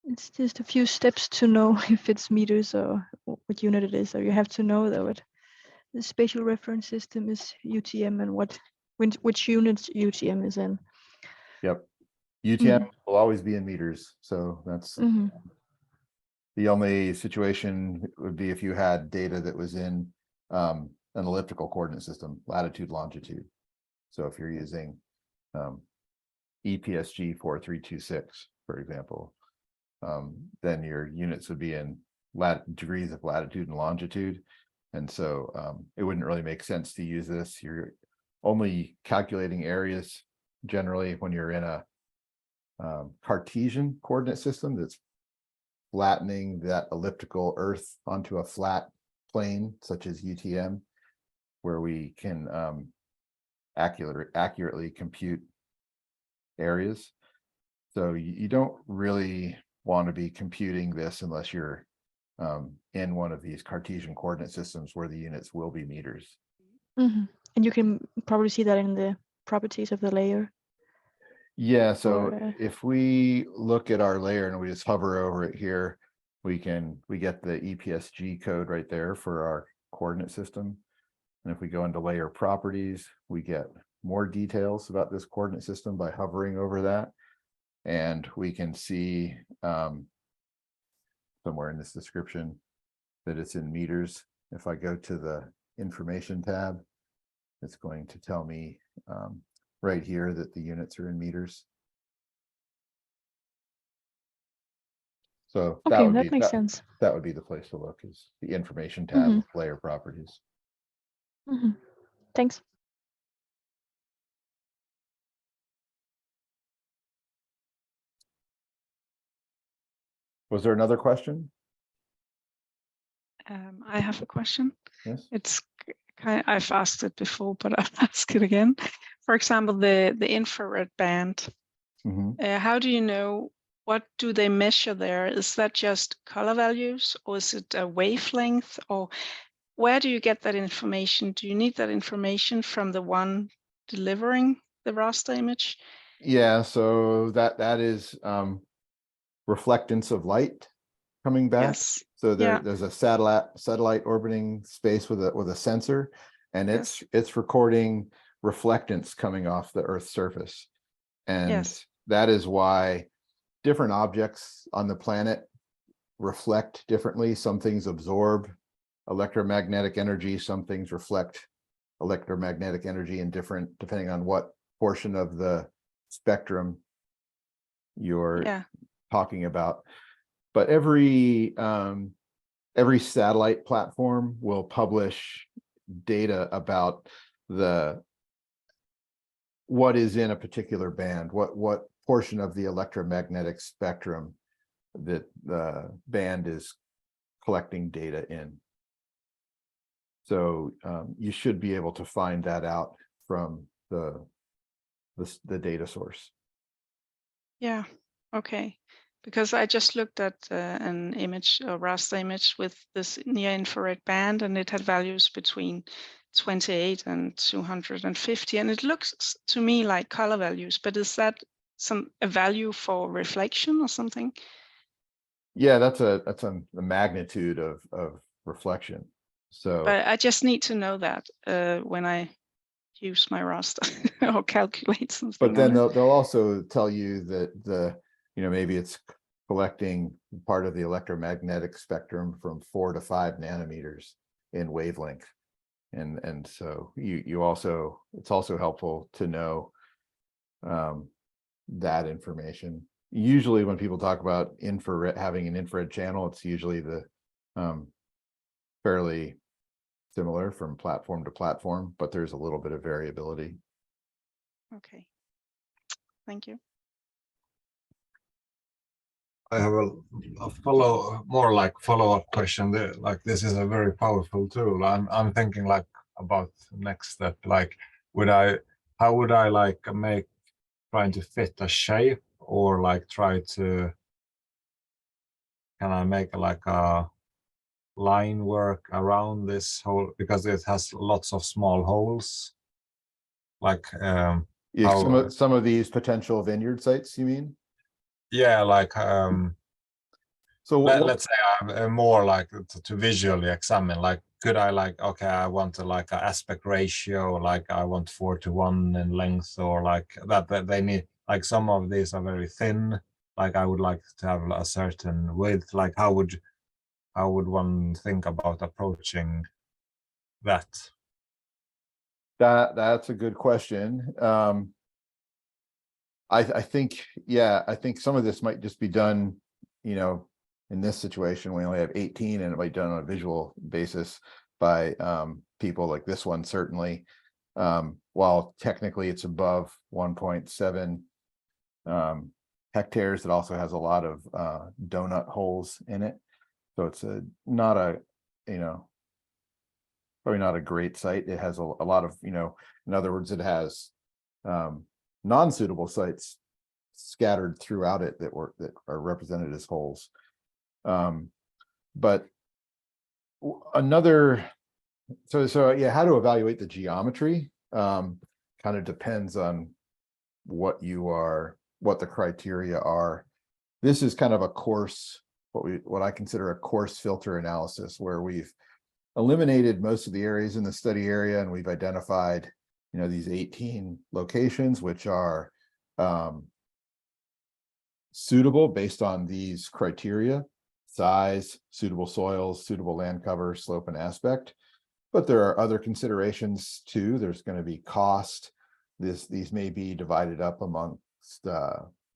It's just a few steps to know if it's meters or what unit it is. So you have to know that what the spatial reference system is UTM and which units UTM is in. Yep. UTM will always be in meters. So that's the only situation would be if you had data that was in an elliptical coordinate system, latitude, longitude. So if you're using EPSG 4326, for example, then your units would be in degrees of latitude and longitude. And so it wouldn't really make sense to use this. You're only calculating areas generally when you're in a Cartesian coordinate system that's flattening that elliptical Earth onto a flat plane, such as UTM, where we can accurately compute areas. So you don't really want to be computing this unless you're in one of these Cartesian coordinate systems where the units will be meters. And you can probably see that in the properties of the layer. Yeah, so Or, if we look at our layer and we just hover over it here, we get the EPSG code right there for our coordinate system. And if we go into layer properties, we get more details about this coordinate system by hovering over that. And we can see somewhere in this description that it's in meters. If I go to the information tab, it's going to tell me right here that the units are in meters. So okay, that makes sense. That would be the place to look, is the information tab, layer properties. Thanks. Was there another question? I have a question. Yes. It's I've asked it before, but I'll ask it again. For example, the infrared band. How do you know, what do they measure there? Is that just color values, or is it a wavelength, or where do you get that information? Do you need that information from the one delivering the raster image? Yeah, so that is reflectance of light coming back. Yes. So there's a satellite orbiting space with a sensor, and it's recording reflectance coming off the Earth's surface. And that is why different objects on the planet reflect differently. Some things absorb electromagnetic energy, some things reflect electromagnetic energy in different, depending on what portion of the spectrum you're talking about. But every satellite platform will publish data about what is in a particular band, what portion of the electromagnetic spectrum that the band is collecting data in. So you should be able to find that out from the data source. Yeah, okay. Because I just looked at an image, a raster image with this near infrared band, and it had values between 28 and 250, and it looks to me like color values, but is that a value for reflection or something? Yeah, that's the magnitude of reflection. So but I just need to know that when I use my raster or calculate something. But then they'll also tell you that maybe it's collecting part of the electromagnetic spectrum from 4 to 5 nanometers in wavelength. And so it's also helpful to know that information. Usually when people talk about having an infrared channel, it's usually the fairly similar from platform to platform, but there's a little bit of variability. Okay. Thank you. I have a follow-up question there. Like, this is a very powerful tool. I'm thinking like about next step. Like, how would I like trying to fit a shape, or like can I make like a line work around this whole, because it has lots of small holes. Like Yeah, how, some of these potential vineyard sites, you mean? yeah, like So let's say I'm more like to visually examine, like, could I like, okay, I want like an aspect ratio, like I want 4:1 in length, or like that they need, like some of these are very thin, like I would like to have a certain width. Like how would one think about approaching that? That's a good question. I think, yeah, I think some of this might just be done, you know, in this situation, we only have 18, and it might be done on a visual basis by people like this one, certainly. While technically it's above 1.7 hectares, it also has a lot of donut holes in it. So it's not a, you know, probably not a great site. It has a lot of, you know, in other words, it has non-suitable sites scattered throughout it that are represented as holes. But another, so yeah, how to evaluate the geometry kind of depends on what the criteria are. This is kind of a coarse, what I consider a coarse filter analysis, where we've eliminated most of the areas in the study area, and we've identified, you know, these 18 locations, which are suitable based on these criteria: size, suitable soils, suitable land cover, slope, and aspect. But there are other considerations too. There's going to be cost. These may be divided up amongst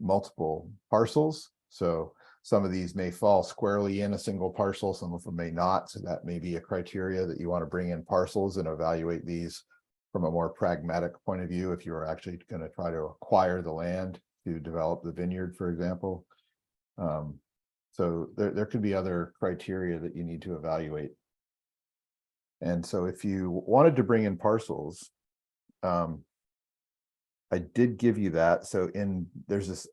multiple parcels. So some of these may fall squarely in a single parcel, some of them may not. So that may be a criteria that you want to bring in parcels and evaluate these from a more pragmatic point of view, if you are actually going to try to acquire the land to develop the vineyard, for example. So there could be other criteria that you need to evaluate. And so if you wanted to bring in parcels, I did give you that. So there's this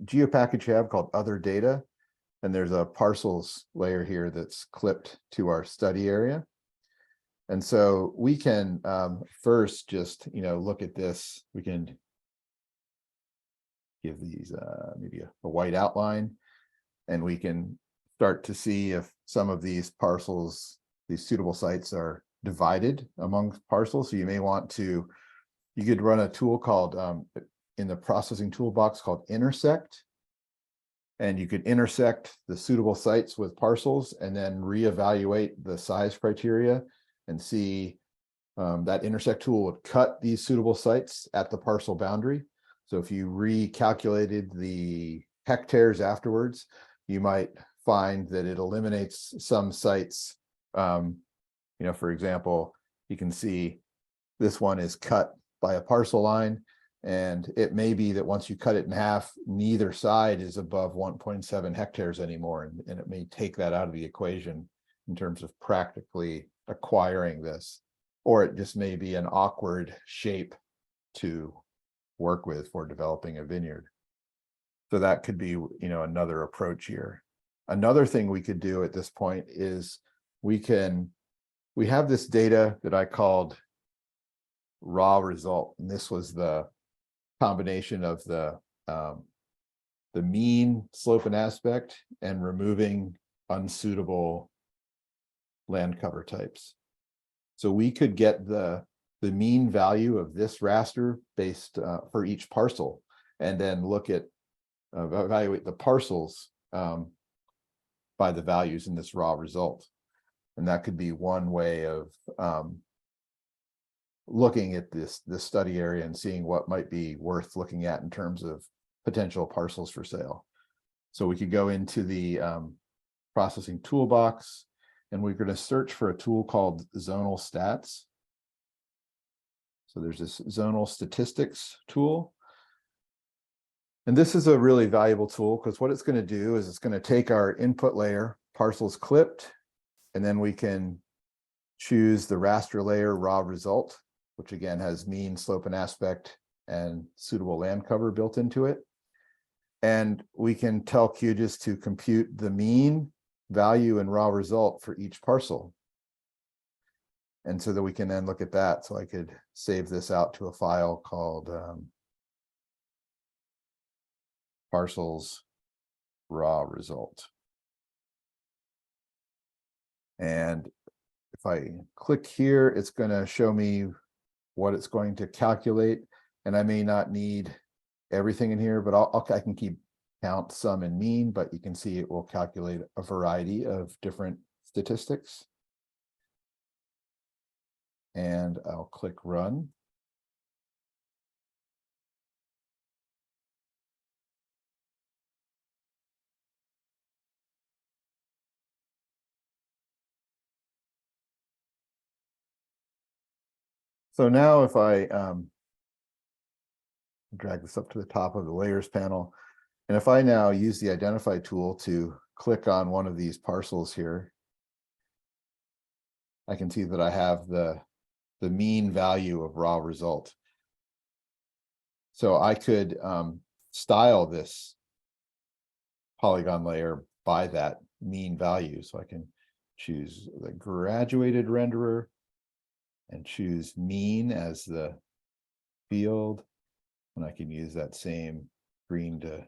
GeoPackage tab called Other Data, and there's a parcels layer here that's clipped to our study area. And so we can first just, you know, look at this. We can give these maybe a white outline, and we can start to see if some of these parcels, these suitable sites, are divided among parcels. So you may want to, you could run a tool called in the processing toolbox called Intersect, and you could intersect the suitable sites with parcels and then reevaluate the size criteria and see that intersect tool would cut these suitable sites at the parcel boundary. So if you recalculated the hectares afterwards, you might find that it eliminates some sites. You know, for example, you can see this one is cut by a parcel line, and it may be that once you cut it in half, neither side is above 1.7 hectares anymore, and it may take that out of the equation in terms of practically acquiring this, or it just may be an awkward shape to work with for developing a vineyard. So that could be, you know, another approach here. Another thing we could do at this point is we have this data that I called raw result, and this was the combination of the mean, slope, and aspect, and removing unsuitable land cover types. So we could get the mean value of this raster based for each parcel, and then look at evaluate the parcels by the values in this raw result. And that could be one way of looking at this study area and seeing what might be worth looking at in terms of potential parcels for sale. So we could go into the processing toolbox, and we're going to search for a tool called zonal stats. So there's this zonal statistics tool. And this is a really valuable tool because what it's going to do is it's going to take our input layer, parcels clipped, and then we can choose the raster layer raw result, which again has mean, slope, and aspect and suitable land cover built into it. And we can tell QGIS to compute the mean, value, and raw result for each parcel. And so that we can then look at that. So I could save this out to a file called parcels raw result. And if I click here, it's going to show me what it's going to calculate. And I may not need everything in here, but I can keep count, sum, and mean, but you can see it will calculate a variety of different statistics. And I'll click run. So now if I drag this up to the top of the layers panel, and if I now use the identify tool to click on one of these parcels here, I can see that I have the mean value of raw result. So I could style this polygon layer by that mean value. So I can choose the graduated renderer and choose mean as the field. And I can use that same green to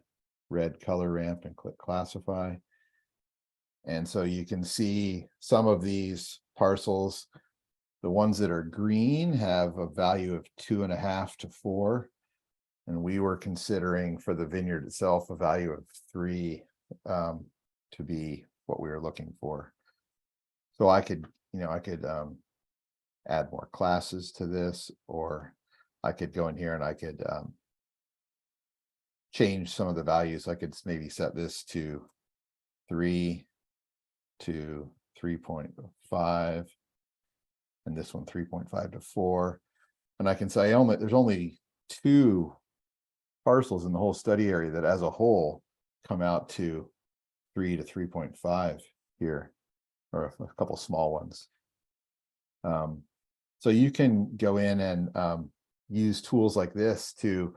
red color ramp and click classify. And so you can see some of these parcels, the ones that are green have a value of 2.5 to 4. And we were considering for the vineyard itself a value of 3 to be what we were looking for. So I could, add more classes to this, or I could go in here and I could change some of the values. I could maybe set this to 3 to 3.5, and this one 3.5 to 4. And I can say there's only 2 parcels in the whole study area that as a whole come out to 3 to 3.5 here, or a couple small ones. So you can go in and use tools like this to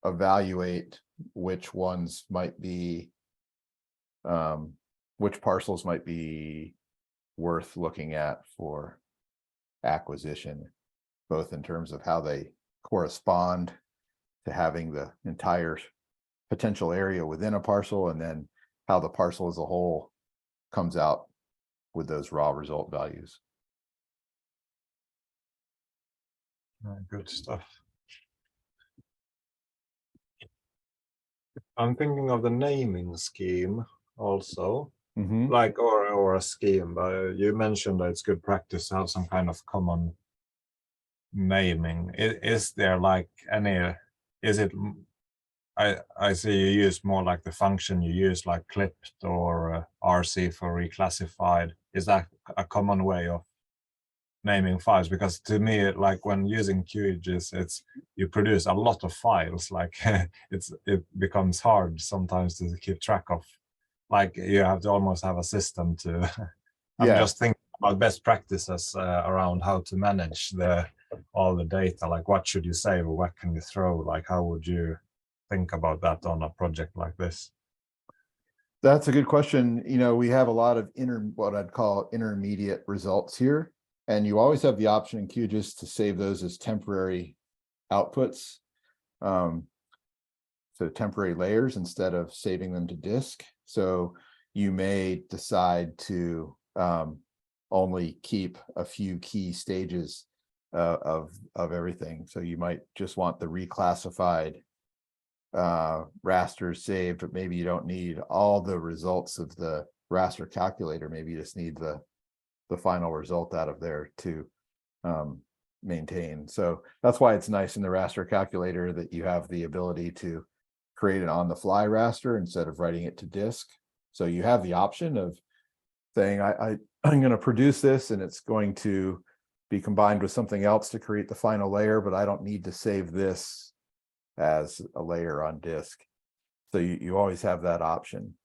evaluate which ones might be, which parcels might be worth looking at for acquisition, both in terms of how they correspond to having the entire potential area within a parcel, and then how the parcel as a whole comes out with those raw result values. Good stuff. I'm thinking of the naming scheme also, like or a scheme, but you mentioned that it's good practice to have some kind of common naming. Is there like any, is it, I see you use more like the function you use, like clipped or RC for reclassified. Is that a common way of naming files? Because to me, like when using QGIS, you produce a lot of files, like it becomes hard sometimes to keep track of, like you have to almost have a system to I'm just thinking about best practices around how to manage all the data, like what should you save or what can you throw, like how would you think about that on a project like this? That's a good question. We have a lot of what I'd call intermediate results here. And you always have the option in QGIS to save those as temporary outputs. So temporary layers instead of saving them to disk. So you may decide to only keep a few key stages of everything. So you might just want the reclassified raster saved, but maybe you don't need all the results of the raster calculator. Maybe you just need the final result out of there to maintain. So that's why it's nice in the raster calculator that you have the ability to create an on-the-fly raster instead of writing it to disk. So you have the option of saying, I'm going to produce this and it's going to be combined with something else to create the final layer, but I don't need to save this as a layer on disk. So you always have that option.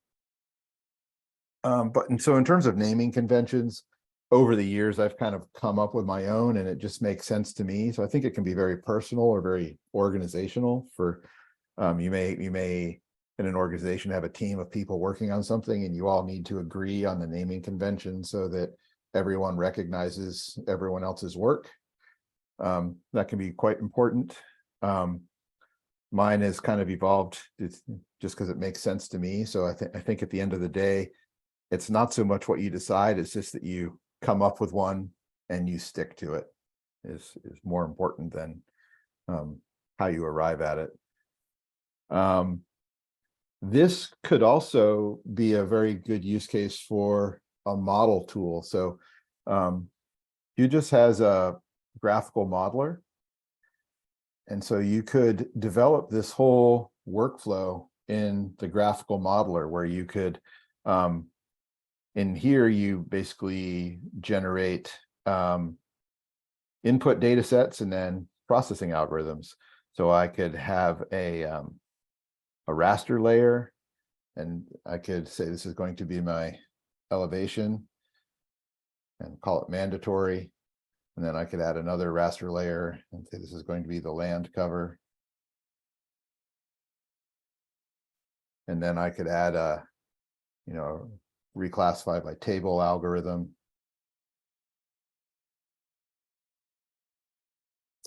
And so in terms of naming conventions, over the years, I've kind of come up with my own, and it just makes sense to me. So I think it can be very personal or very organizational. For you may in an organization have a team of people working on something, and you all need to agree on the naming convention so that everyone recognizes everyone else's work. That can be quite important. Mine has kind of evolved just because it makes sense to me. So I think at the end of the day, it's not so much what you decide, it's just that you come up with one and you stick to it is more important than how you arrive at it. This could also be a very good use case for a model tool. So QGIS has a graphical modeler. And so you could develop this whole workflow in the graphical modeler where you could, in here, you basically generate input data sets and then processing algorithms. So I could have a raster layer, and I could say this is going to be my elevation and call it mandatory. And then I could add another raster layer and say this is going to be the land cover. And then I could add a, reclassify by table algorithm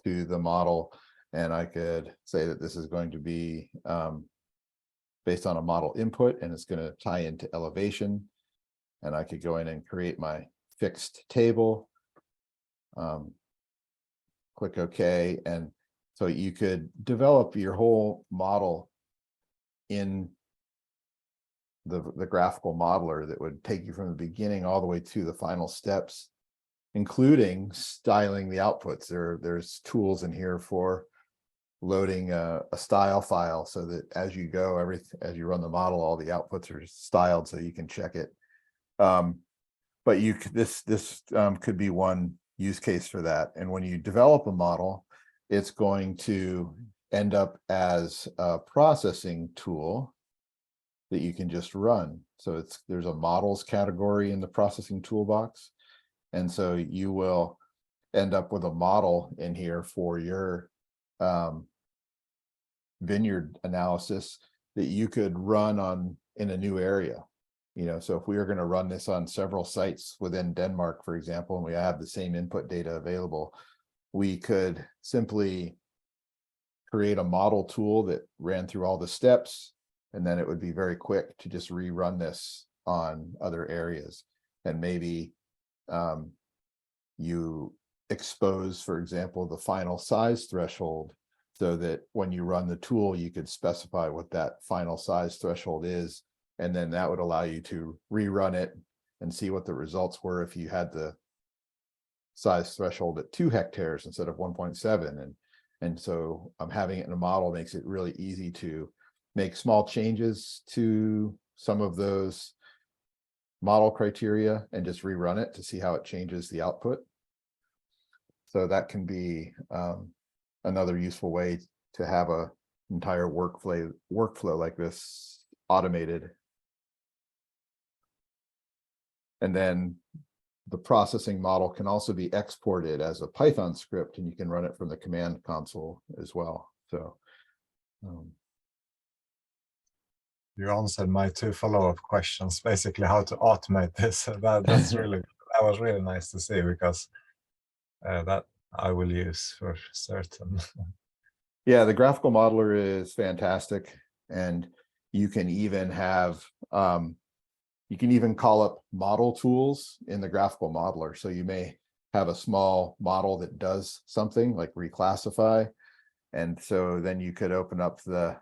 to the model. And I could say that this is going to be based on a model input, and it's going to tie into elevation. And I could go in and create my fixed table. Click OK. And so you could develop your whole model in the graphical modeler that would take you from the beginning all the way to the final steps, including styling the outputs. There's tools in here for loading a style file so that as you go, as you run the model, all the outputs are styled so you can check it. But this could be one use case for that. And when you develop a model, it's going to end up as a processing tool that you can just run. So there's a models category in the processing toolbox. And so you will end up with a model in here for your vineyard analysis that you could run in a new area. So if we are going to run this on several sites within Denmark, for example, and we have the same input data available, we could simply create a model tool that ran through all the steps, and then it would be very quick to just rerun this on other areas. And maybe you expose, for example, the final size threshold so that when you run the tool, you could specify what that final size threshold is. And then that would allow you to rerun it and see what the results were if you had the size threshold at 2 hectares instead of 1.7. And so having it in a model makes it really easy to make small changes to some of those model criteria and just rerun it to see how it changes the output. So that can be another useful way to have an entire workflow like this automated. And then the processing model can also be exported as a Python script, and you can run it from the command console as well. So you answered my 2 follow-up questions, basically how to automate this. That's that was really nice to see, because that I will use for certain. Yeah, the graphical modeler is fantastic, and you can even have you can even call up model tools in the graphical modeler. So you may have a small model that does something like reclassify, and so then you could open up the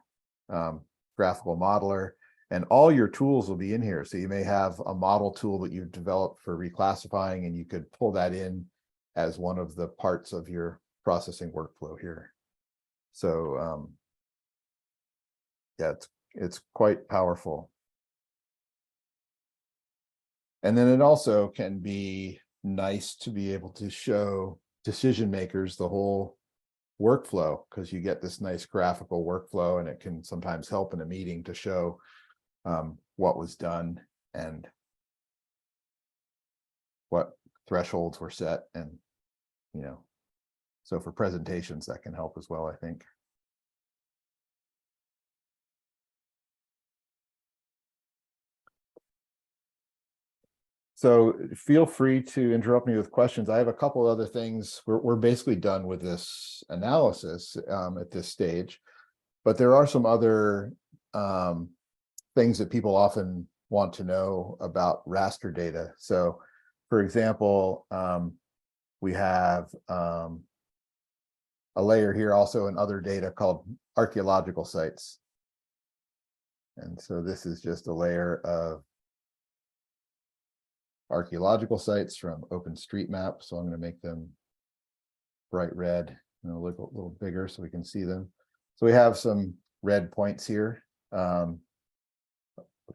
graphical modeler, and all your tools will be in here. So you may have a model tool that you've developed for reclassifying, and you could pull that in as one of the parts of your processing workflow here. So yeah, it's quite powerful. And then it also can be nice to be able to show decision makers the whole workflow, because you get this nice graphical workflow, and it can sometimes help in a meeting to show what was done and what thresholds were set. And, you know, so for presentations, that can help as well, I think. So feel free to interrupt me with questions. I have a couple other things. We're basically done with this analysis at this stage, but there are some other things that people often want to know about raster data. So, for example, we have a layer here also in other data called archaeological sites. And so this is just a layer of archaeological sites from OpenStreetMap. So I'm going to make them bright red and a little bigger so we can see them. So we have some red points here, which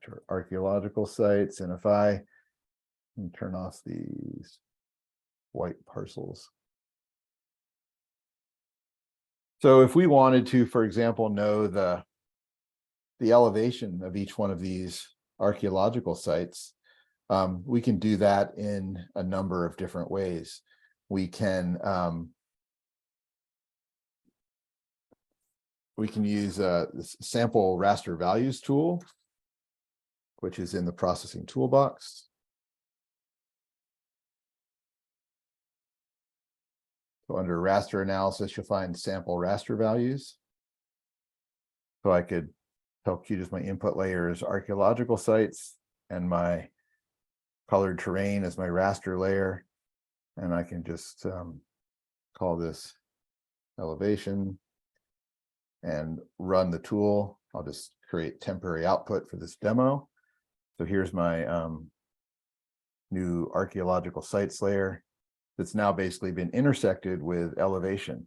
are archaeological sites. And if I turn off these white parcels. So if we wanted to, for example, know the elevation of each one of these archaeological sites, we can do that in a number of different ways. We can use this sample raster values tool, which is in the processing toolbox. So under raster analysis, you'll find sample raster values. So I could tell QGIS my input layer is archaeological sites and my colored terrain is my raster layer. And I can just call this elevation and run the tool. I'll just create temporary output for this demo. So here's my new archaeological sites layer that's now basically been intersected with elevation.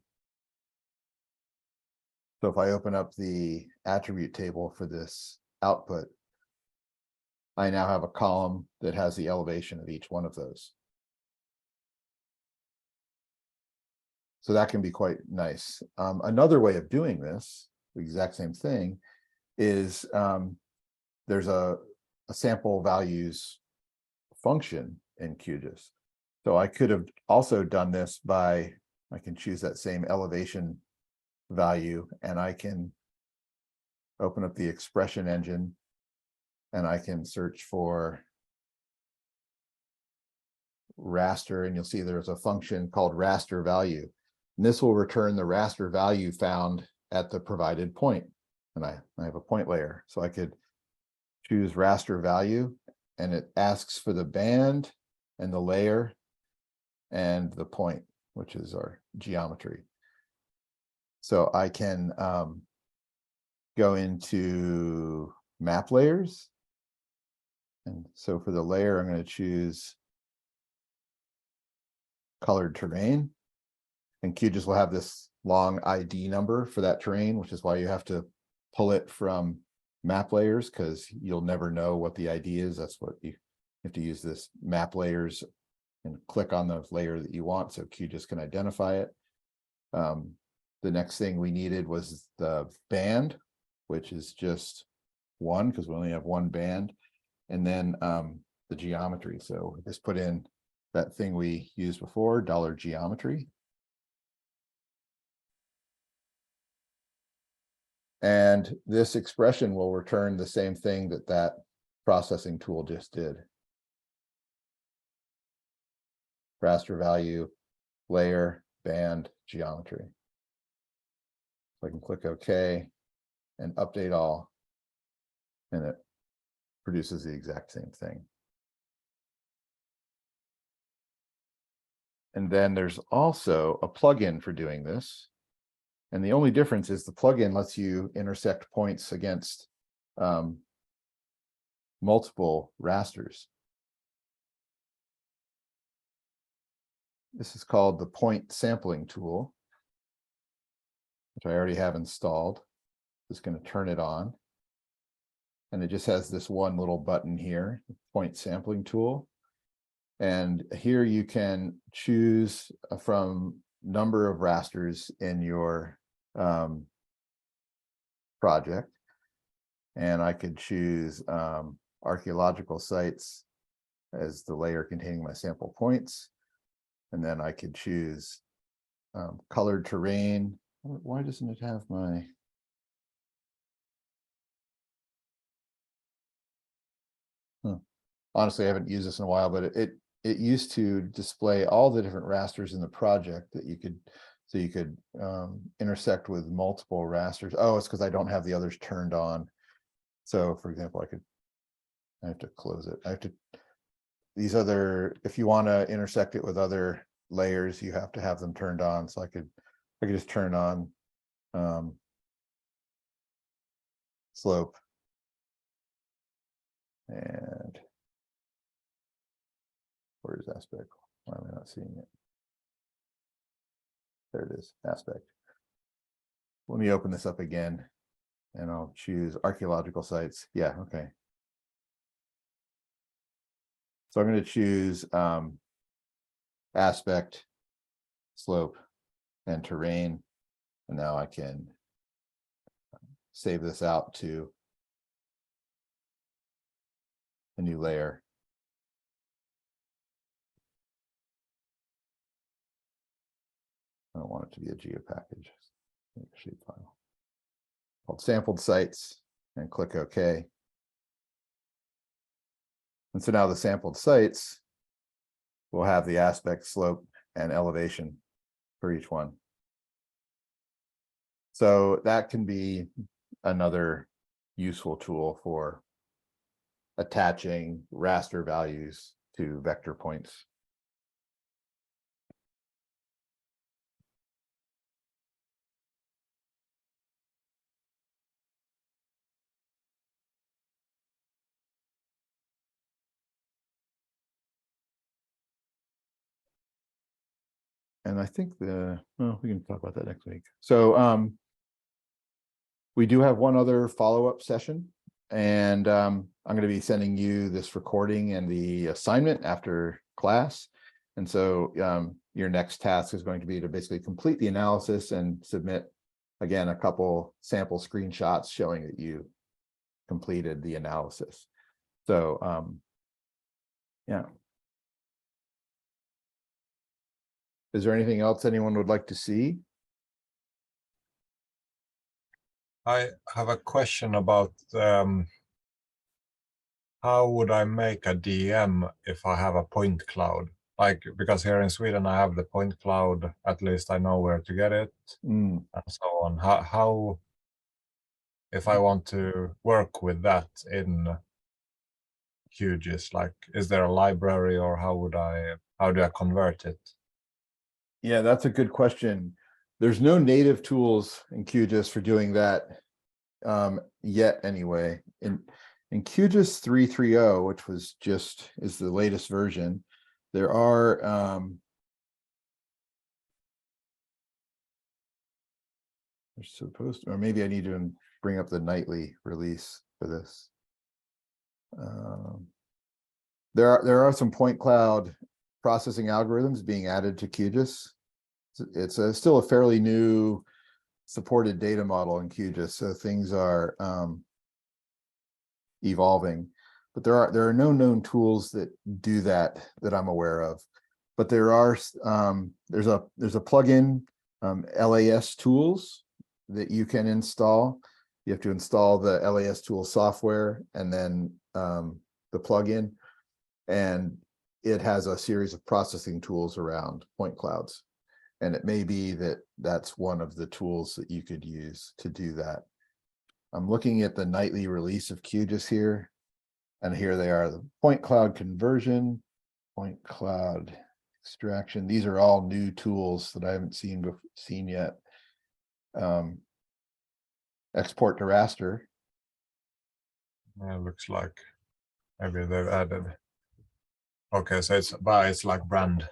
So if I open up the attribute table for this output, I now have a column that has the elevation of each one of those. So that can be quite nice. Another way of doing this, the exact same thing, is there's a sample values function in QGIS. So I could have also done this by, I can choose that same elevation value and I can open up the expression engine and I can search for raster, and you'll see there's a function called raster value. And this will return the raster value found at the provided point. And I have a point layer. So I could choose raster value and it asks for the band and the layer and the point, which is our geometry. So I can go into map layers. And so for the layer, I'm going to choose colored terrain. And QGIS will have this long ID number for that terrain, which is why you have to pull it from map layers, because you'll never know what the ID is. That's what you have to use, this map layers, and click on the layer that you want so QGIS can identify it. The next thing we needed was the band, which is just one because we only have one band, and then the geometry. So just put in that thing we used before, $geometry. And this expression will return the same thing that that processing tool just did. Raster value, layer, band, geometry. So I can click OK and update all, and it produces the exact same thing. And then there's also a plugin for doing this. And the only difference is the plugin lets you intersect points against multiple rasters. This is called the point sampling tool, which I already have installed. Just going to turn it on. and it just has this one little button here, point sampling tool. And here you can choose from number of rasters in your project. And I could choose archaeological sites as the layer containing my sample points. And then I could choose colored terrain. Why doesn't it have my? Honestly, I haven't used this in a while, but it used to display all the different rasters in the project that you could, so you could intersect with multiple rasters. Oh, it's because I don't have the others turned on. So for example, I have to close it. I have to, these other, if you want to intersect it with other layers, you have to have them turned on. So I could just turn on slope. And where is aspect? Why am I not seeing it? There it is, aspect. Let me open this up again and I'll choose archaeological sites. Yeah, okay. So I'm going to choose aspect, slope, and terrain. And now I can save this out to a new layer. I don't want it to be a geo package. Shape file called sampled sites and click OK. And so now the sampled sites will have the aspect, slope, and elevation for each one. So that can be another useful tool for attaching raster values to vector points. And I think well, we can talk about that next week. So we do have one other follow-up session, and I'm going to be sending you this recording and the assignment after class. And so your next task is going to be to basically complete the analysis and submit, again, a couple sample screenshots showing that you completed the analysis. So yeah. Is there anything else anyone would like to see? I have a question about how would I make a DM if I have a point cloud? Like, because here in Sweden I have the point cloud, at least I know where to get it, and so on. How if I want to work with that in QGIS, like, is there a library, or how do I convert it? Yeah, that's a good question. There's no native tools in QGIS for doing that yet anyway. In QGIS 3.3.0, which is the latest version, there are there's supposed to, or maybe I need to bring up the nightly release for this. There are some point cloud processing algorithms being added to QGIS. It's still a fairly new supported data model in QGIS, so things are evolving. But there are no known tools that do that I'm aware of. But there are there's a plugin, LAS tools, that you can install. You have to install the LAS tool software and then the plugin, and it has a series of processing tools around point clouds. And it may be that that's one of the tools that you could use to do that. I'm looking at the nightly release of QGIS here, and here they are: the point cloud conversion, point cloud extraction. These are all new tools that I haven't seen yet. Export to raster. It looks like maybe they've added. Okay, so it's like brand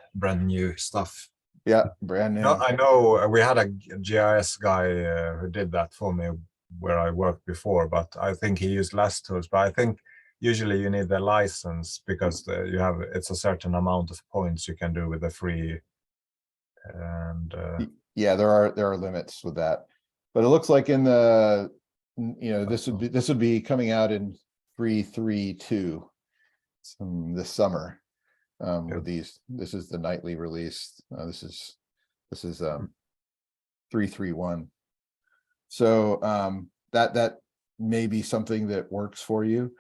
new stuff. Yeah, brand new. No, I know we had a GIS guy who did that for me where I worked before, but I think he used less tools. But I think usually you need the license because it's a certain amount of points you can do with the free. And Yeah, there are limits with that, but it looks like in the, this would be coming out in 3.3.2 this summer. With these, this is the nightly release. This is 3.3.1. So that may be something that works for you.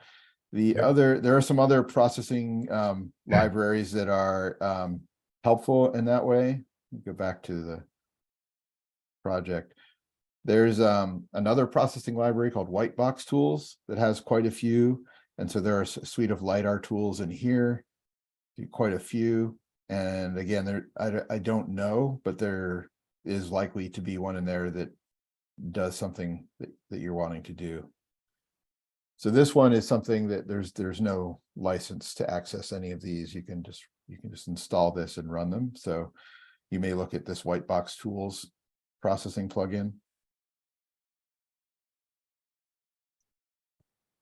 There are some other processing libraries that are helpful in that way. Go back to the project. There's another processing library called White Box Tools that has quite a few, and so there are a suite of LiDAR tools in here, quite a few. And again, I don't know, but there is likely to be one in there that does something that you're wanting to do. So this one is something that there's no license to access any of these. You can just install this and run them. So you may look at this White Box Tools processing plugin.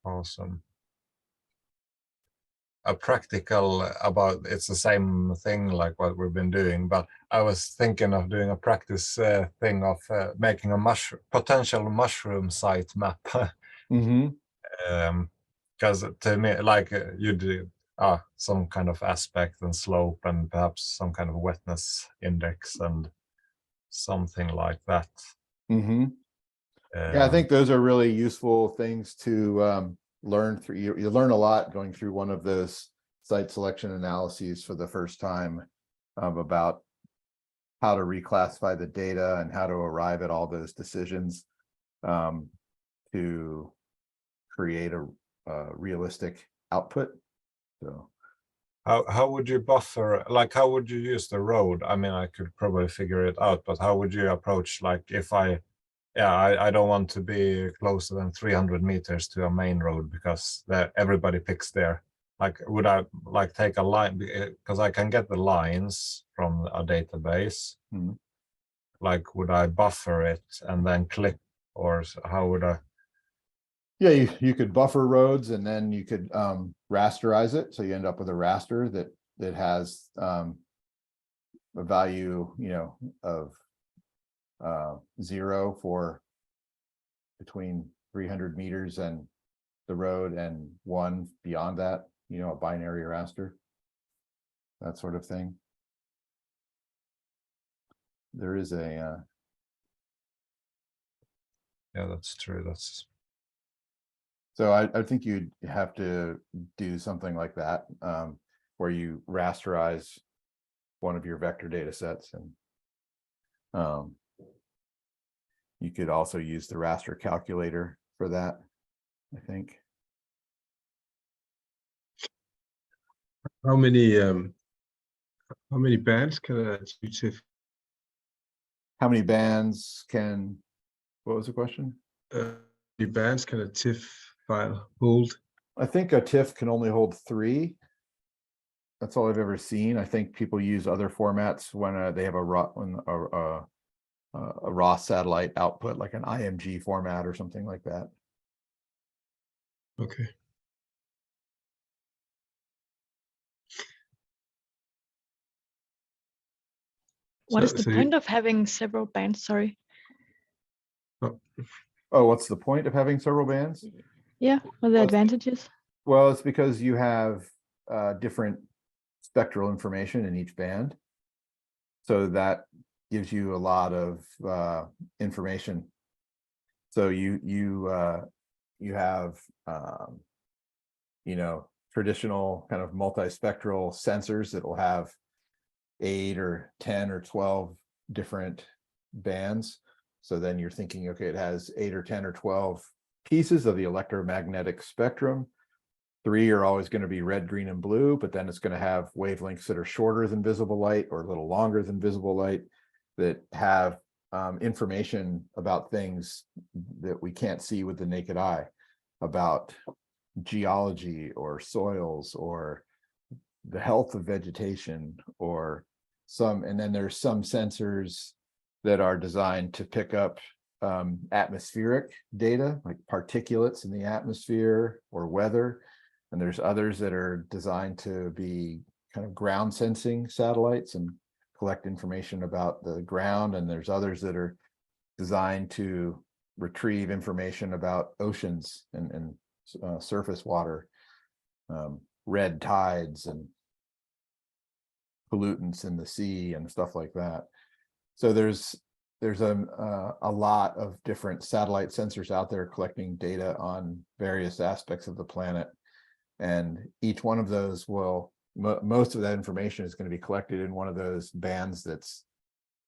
awesome. A practical about it's the same thing like what we've been doing, but I was thinking of doing a practice thing of making a potential mushroom site map. Because to me, like you do some kind of aspect and slope and perhaps some kind of wetness index and something like that. Yeah, I think those are really useful things to learn through. You learn a lot going through one of those site selection analyses for the first time about how to reclassify the data and how to arrive at all those decisions to create a realistic output. So how would you buffer, like how would you use the road? I mean, I could probably figure it out, but how would you approach, like if I don't want to be closer than 300 meters to a main road because everybody picks there. Like, would I like take a line, because I can get the lines from a database. Like, would I buffer it and then clip, or how would I? Yeah, you could buffer roads and then you could rasterize it. So you end up with a raster that has a value, of 0 for between 300 meters and the road and 1 beyond that, a binary raster, that sort of thing. There is a Yeah, that's true. so I think you'd have to do something like that, where you rasterize one of your vector data sets, and you could also use the raster calculator for that, I think. How many bands can a TIFF? How many bands can, what was the question? How many bands can a TIFF file hold? I think a TIFF can only hold 3. That's all I've ever seen. I think people use other formats when they have a raw satellite output, like an IMG format or something like that. Okay. What is the point of having several bands? Sorry. Oh, what's the point of having several bands? Yeah, what are the advantages? Well, it's because you have different spectral information in each band. So that gives you a lot of information. So you have traditional kind of multispectral sensors that will have 8 or 10 or 12 different bands. So then you're thinking, okay, it has 8 or 10 or 12 pieces of the electromagnetic spectrum. 3 are always going to be red, green, and blue, but then it's going to have wavelengths that are shorter than visible light or a little longer than visible light that have information about things that we can't see with the naked eye, about geology or soils or the health of vegetation or and then there's some sensors that are designed to pick up atmospheric data, like particulates in the atmosphere or weather. And there's others that are designed to be kind of ground sensing satellites and collect information about the ground. And there's others that are designed to retrieve information about oceans and surface water, red tides and pollutants in the sea and stuff like that. So there's a lot of different satellite sensors out there collecting data on various aspects of the planet. And each one of those will, most of that information is going to be collected in one of those bands that's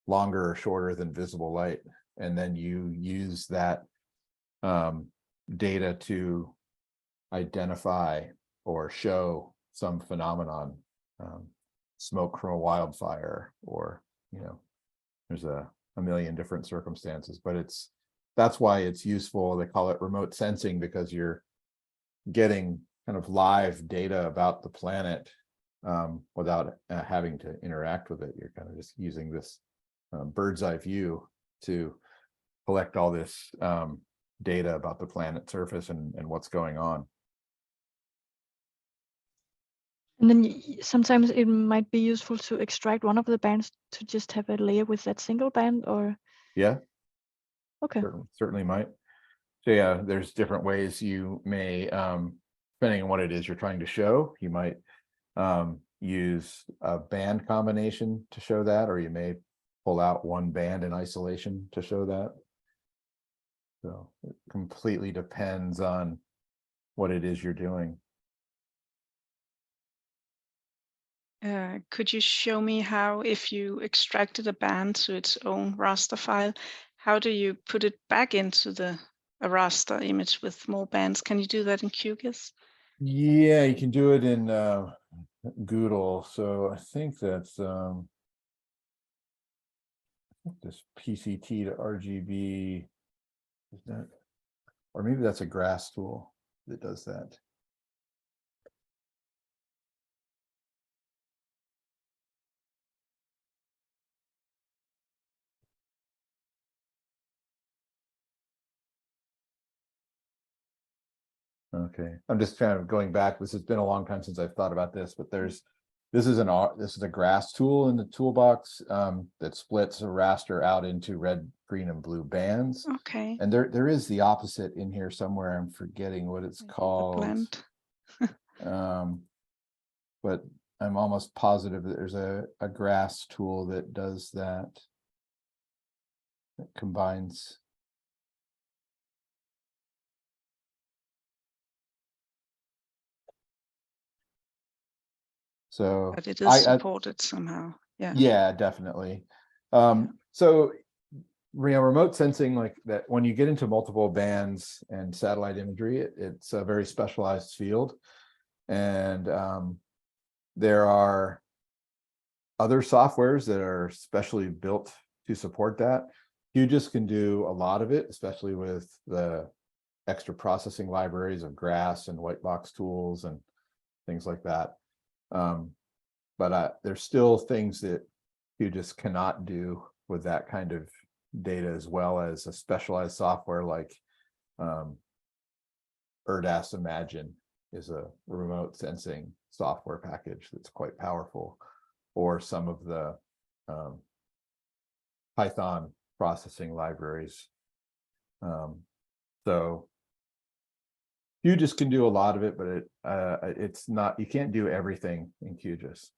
longer or shorter than visible light. And then you use that data to identify or show some phenomenon, smoke from a wildfire, or, you know, there's a million different circumstances, but that's why it's useful. They call it remote sensing, because you're getting kind of live data about the planet without having to interact with it. You're kind of just using this bird's eye view to collect all this data about the planet's surface and what's going on. And then sometimes it might be useful to extract one of the bands to just have a layer with that single band, or? Yeah. Okay. Certainly might. So yeah, there's different ways you may, depending on what it is you're trying to show, you might use a band combination to show that, or you may pull out one band in isolation to show that. So it completely depends on what it is you're doing. Could you show me how, if you extracted a band to its own raster file, how do you put it back into a raster image with more bands? Can you do that in QGIS? Yeah, you can do it in Google. So I think that's this PCT to RGB, is that, or maybe that's a grass tool that does that. Okay, I'm just kind of going back. This has been a long time since I've thought about this, but this is a grass tool in the toolbox that splits a raster out into red, green, and blue bands. Okay. And there is the opposite in here somewhere. I'm forgetting what it's called. Blend. But I'm almost positive that there's a grass tool that does that combines. So But it is supported somehow. Yeah. Yeah, definitely. So remote sensing, like that, when you get into multiple bands and satellite imagery, it's a very specialized field. And there are other softwares that are specially built to support that. QGIS can do a lot of it, especially with the extra processing libraries of grass and white box tools and things like that. But there's still things that QGIS cannot do with that kind of data, as well as a specialized software like ERDAS Imagine is a remote sensing software package that's quite powerful, or some of the Python processing libraries. So QGIS can do a lot of it, but it's not, you can't do everything in QGIS.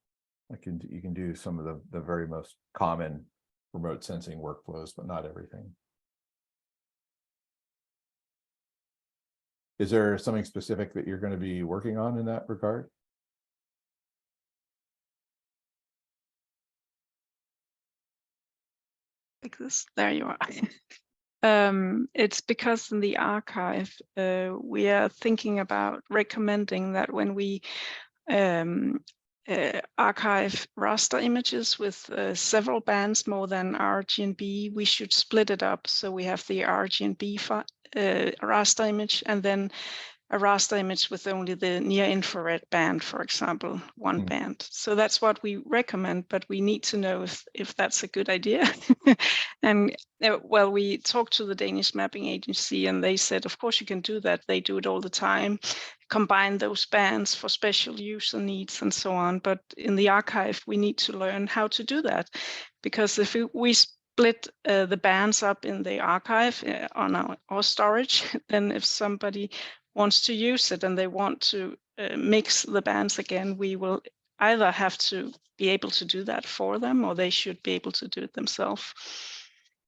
You can do some of the very most common remote sensing workflows, but not everything. Is there something specific that you're going to be working on in that regard? Like this. There you are. It's because in the archive, we are thinking about recommending that when we archive raster images with several bands more than RGB, we should split it up. So we have the RGB raster image, and then a raster image with only the near infrared band, for example, one band. So that's what we recommend, but we need to know if that's a good idea. And well, we talked to the Danish mapping agency and they said, of course you can do that. They do it all the time, combine those bands for special user needs and so on. But in the archive, we need to learn how to do that, because if we split the bands up in the archive on our storage, then if somebody wants to use it and they want to mix the bands again, we will either have to be able to do that for them, or they should be able to do it themselves.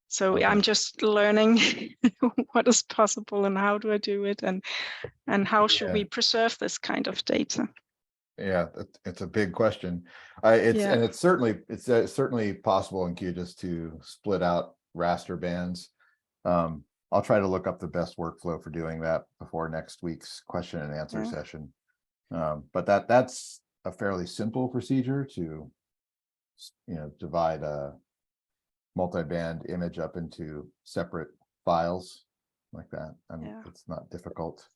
So Okay. I'm just learning what is possible and how do I do it, and how should we preserve this kind of data. Yeah, it's a big question. It's certainly possible in QGIS to split out raster bands. I'll try to look up the best workflow for doing that before next week's question and answer session. But that's a fairly simple procedure to, divide a multi-band image up into separate files like that. And it's not difficult.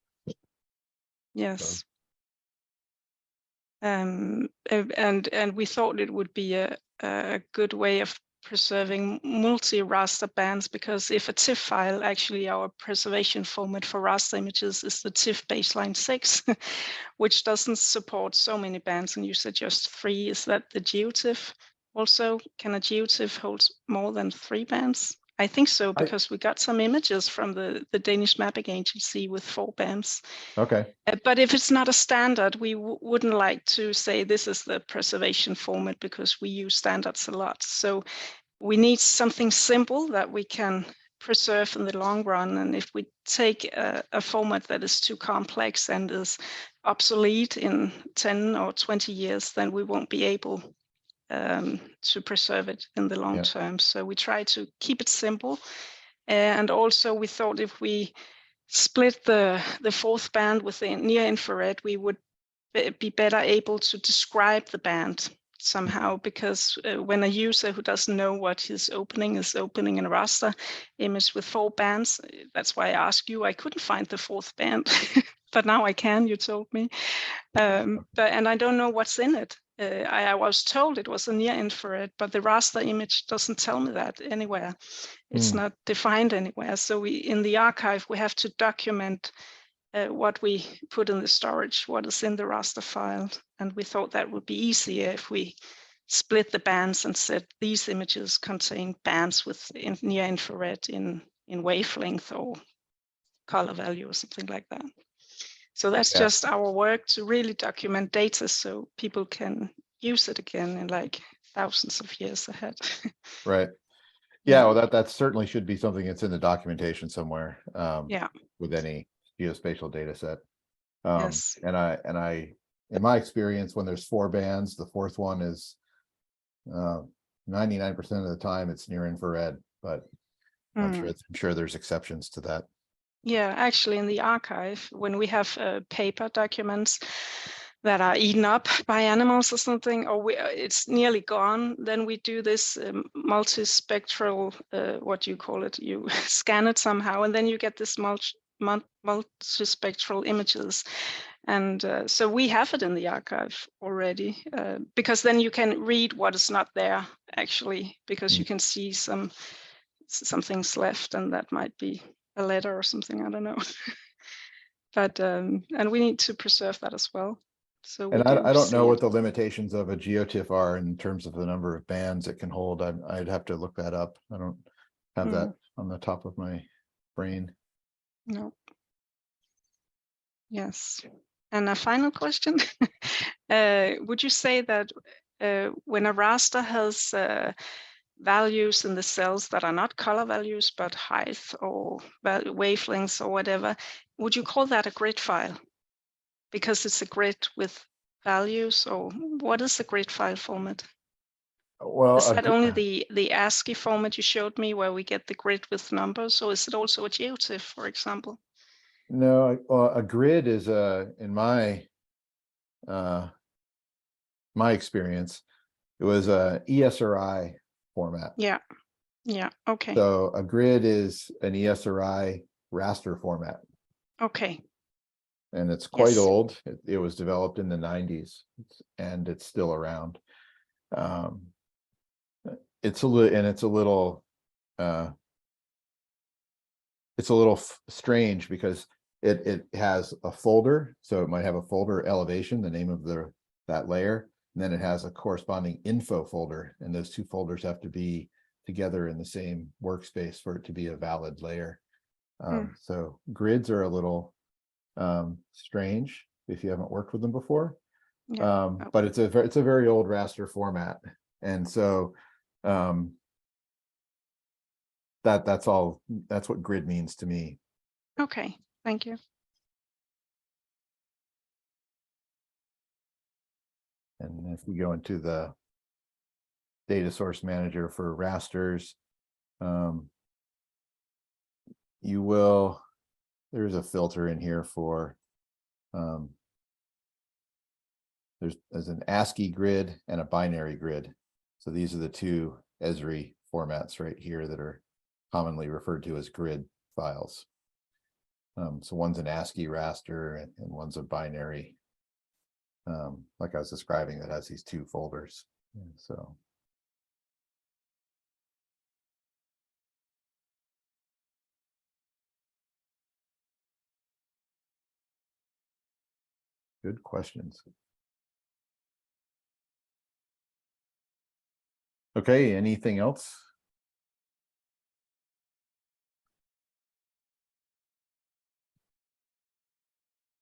Yes. And we thought it would be a good way of preserving multi-raster bands, because if a TIFF file, actually our preservation format for raster images is the TIFF baseline 6, which doesn't support so many bands, and you said just 3. Is that the GeoTIFF also? Can a GeoTIFF hold more than 3 bands? I think so, because we got some images from the Danish mapping agency with 4 bands. Okay. But if it's not a standard, we wouldn't like to say this is the preservation format, because we use standards a lot. So we need something simple that we can preserve in the long run. And if we take a format that is too complex and is obsolete in 10 or 20 years, then we won't be able to preserve it in the long term. So we try to keep it simple. And also we thought if we split the 4th band with the near infrared, we would be better able to describe the band somehow, because when a user who doesn't know what his opening is opening in a raster image with 4 bands, that's why I asked you. I couldn't find the 4th band, but now I can, you told me. And I don't know what's in it. I was told it was a near infrared, but the raster image doesn't tell me that anywhere. It's not defined anywhere. So in the archive, we have to document what we put in the storage, what is in the raster file. And we thought that would be easier if we split the bands and said these images contain bands with near infrared in wavelength or color value or something like that. So that's just our work to really document data so people can use it again in like thousands of years ahead. Right. Yeah, well, that certainly should be something that's in the documentation somewhere. With any geospatial data set. Yes. And I, in my experience, when there's 4 bands, the 4th one is 99% of the time it's near infrared, but I'm sure there's exceptions to that. Yeah, actually in the archive, when we have paper documents that are eaten up by animals or something, or it's nearly gone, then we do this multispectral, what do you call it? You scan it somehow, and then you get this multispectral images. And so we have it in the archive already, because then you can read what is not there, actually, because you can see some things left, and that might be a letter or something, I don't know. But and we need to preserve that as well. So and I don't know what the limitations of a GeoTIFF are in terms of the number of bands it can hold. I'd have to look that up. I don't have that on the top of my brain. No. Yes. And a final question. Would you say that when a raster has values in the cells that are not color values, but height or wavelengths or whatever, would you call that a grid file? Because it's a grid with values, or what is the grid file format? Well, is that only the ASCII format you showed me where we get the grid with numbers, or is it also a GeoTIFF, for example? No, a grid is in my my experience, it was a ESRI format. Yeah, okay. So a grid is an ESRI raster format. Okay. and it's quite Yes. old. It was developed in the 90s, and it's still around. It's a little strange because it has a folder, so it might have a folder elevation, the name of that layer, and then it has a corresponding info folder, and those two folders have to be together in the same workspace for it to be a valid layer. So grids are a little strange if you haven't worked with them before. Yeah. But it's a very old raster format, and so that's what grid means to me. Okay, thank you. And if we go into the data source manager for rasters, there's a filter in here for there's an ASCII grid and a binary grid. So these are the two Esri formats right here that are commonly referred to as grid files. So one's an ASCII raster and one's a binary, like I was describing, that has these two folders. So good questions. Okay, anything else?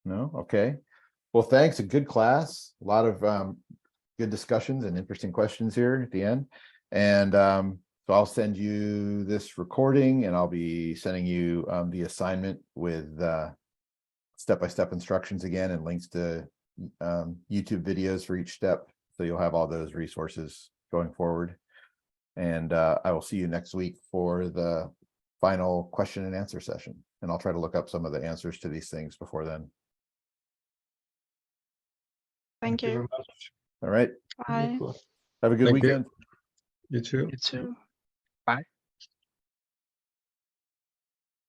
No? Okay. Well, thanks. A good class. A lot of good discussions and interesting questions here at the end. And so I'll send you this recording, and I'll be sending you the assignment with step-by-step instructions again, and links to YouTube videos for each step. So you'll have all those resources going forward. And I will see you next week for the final question and answer session. And I'll try to look up some of the answers to these things before then. Thank you. very much. All right. Bye. Cool. Have a good Thank you. weekend. You too. You too.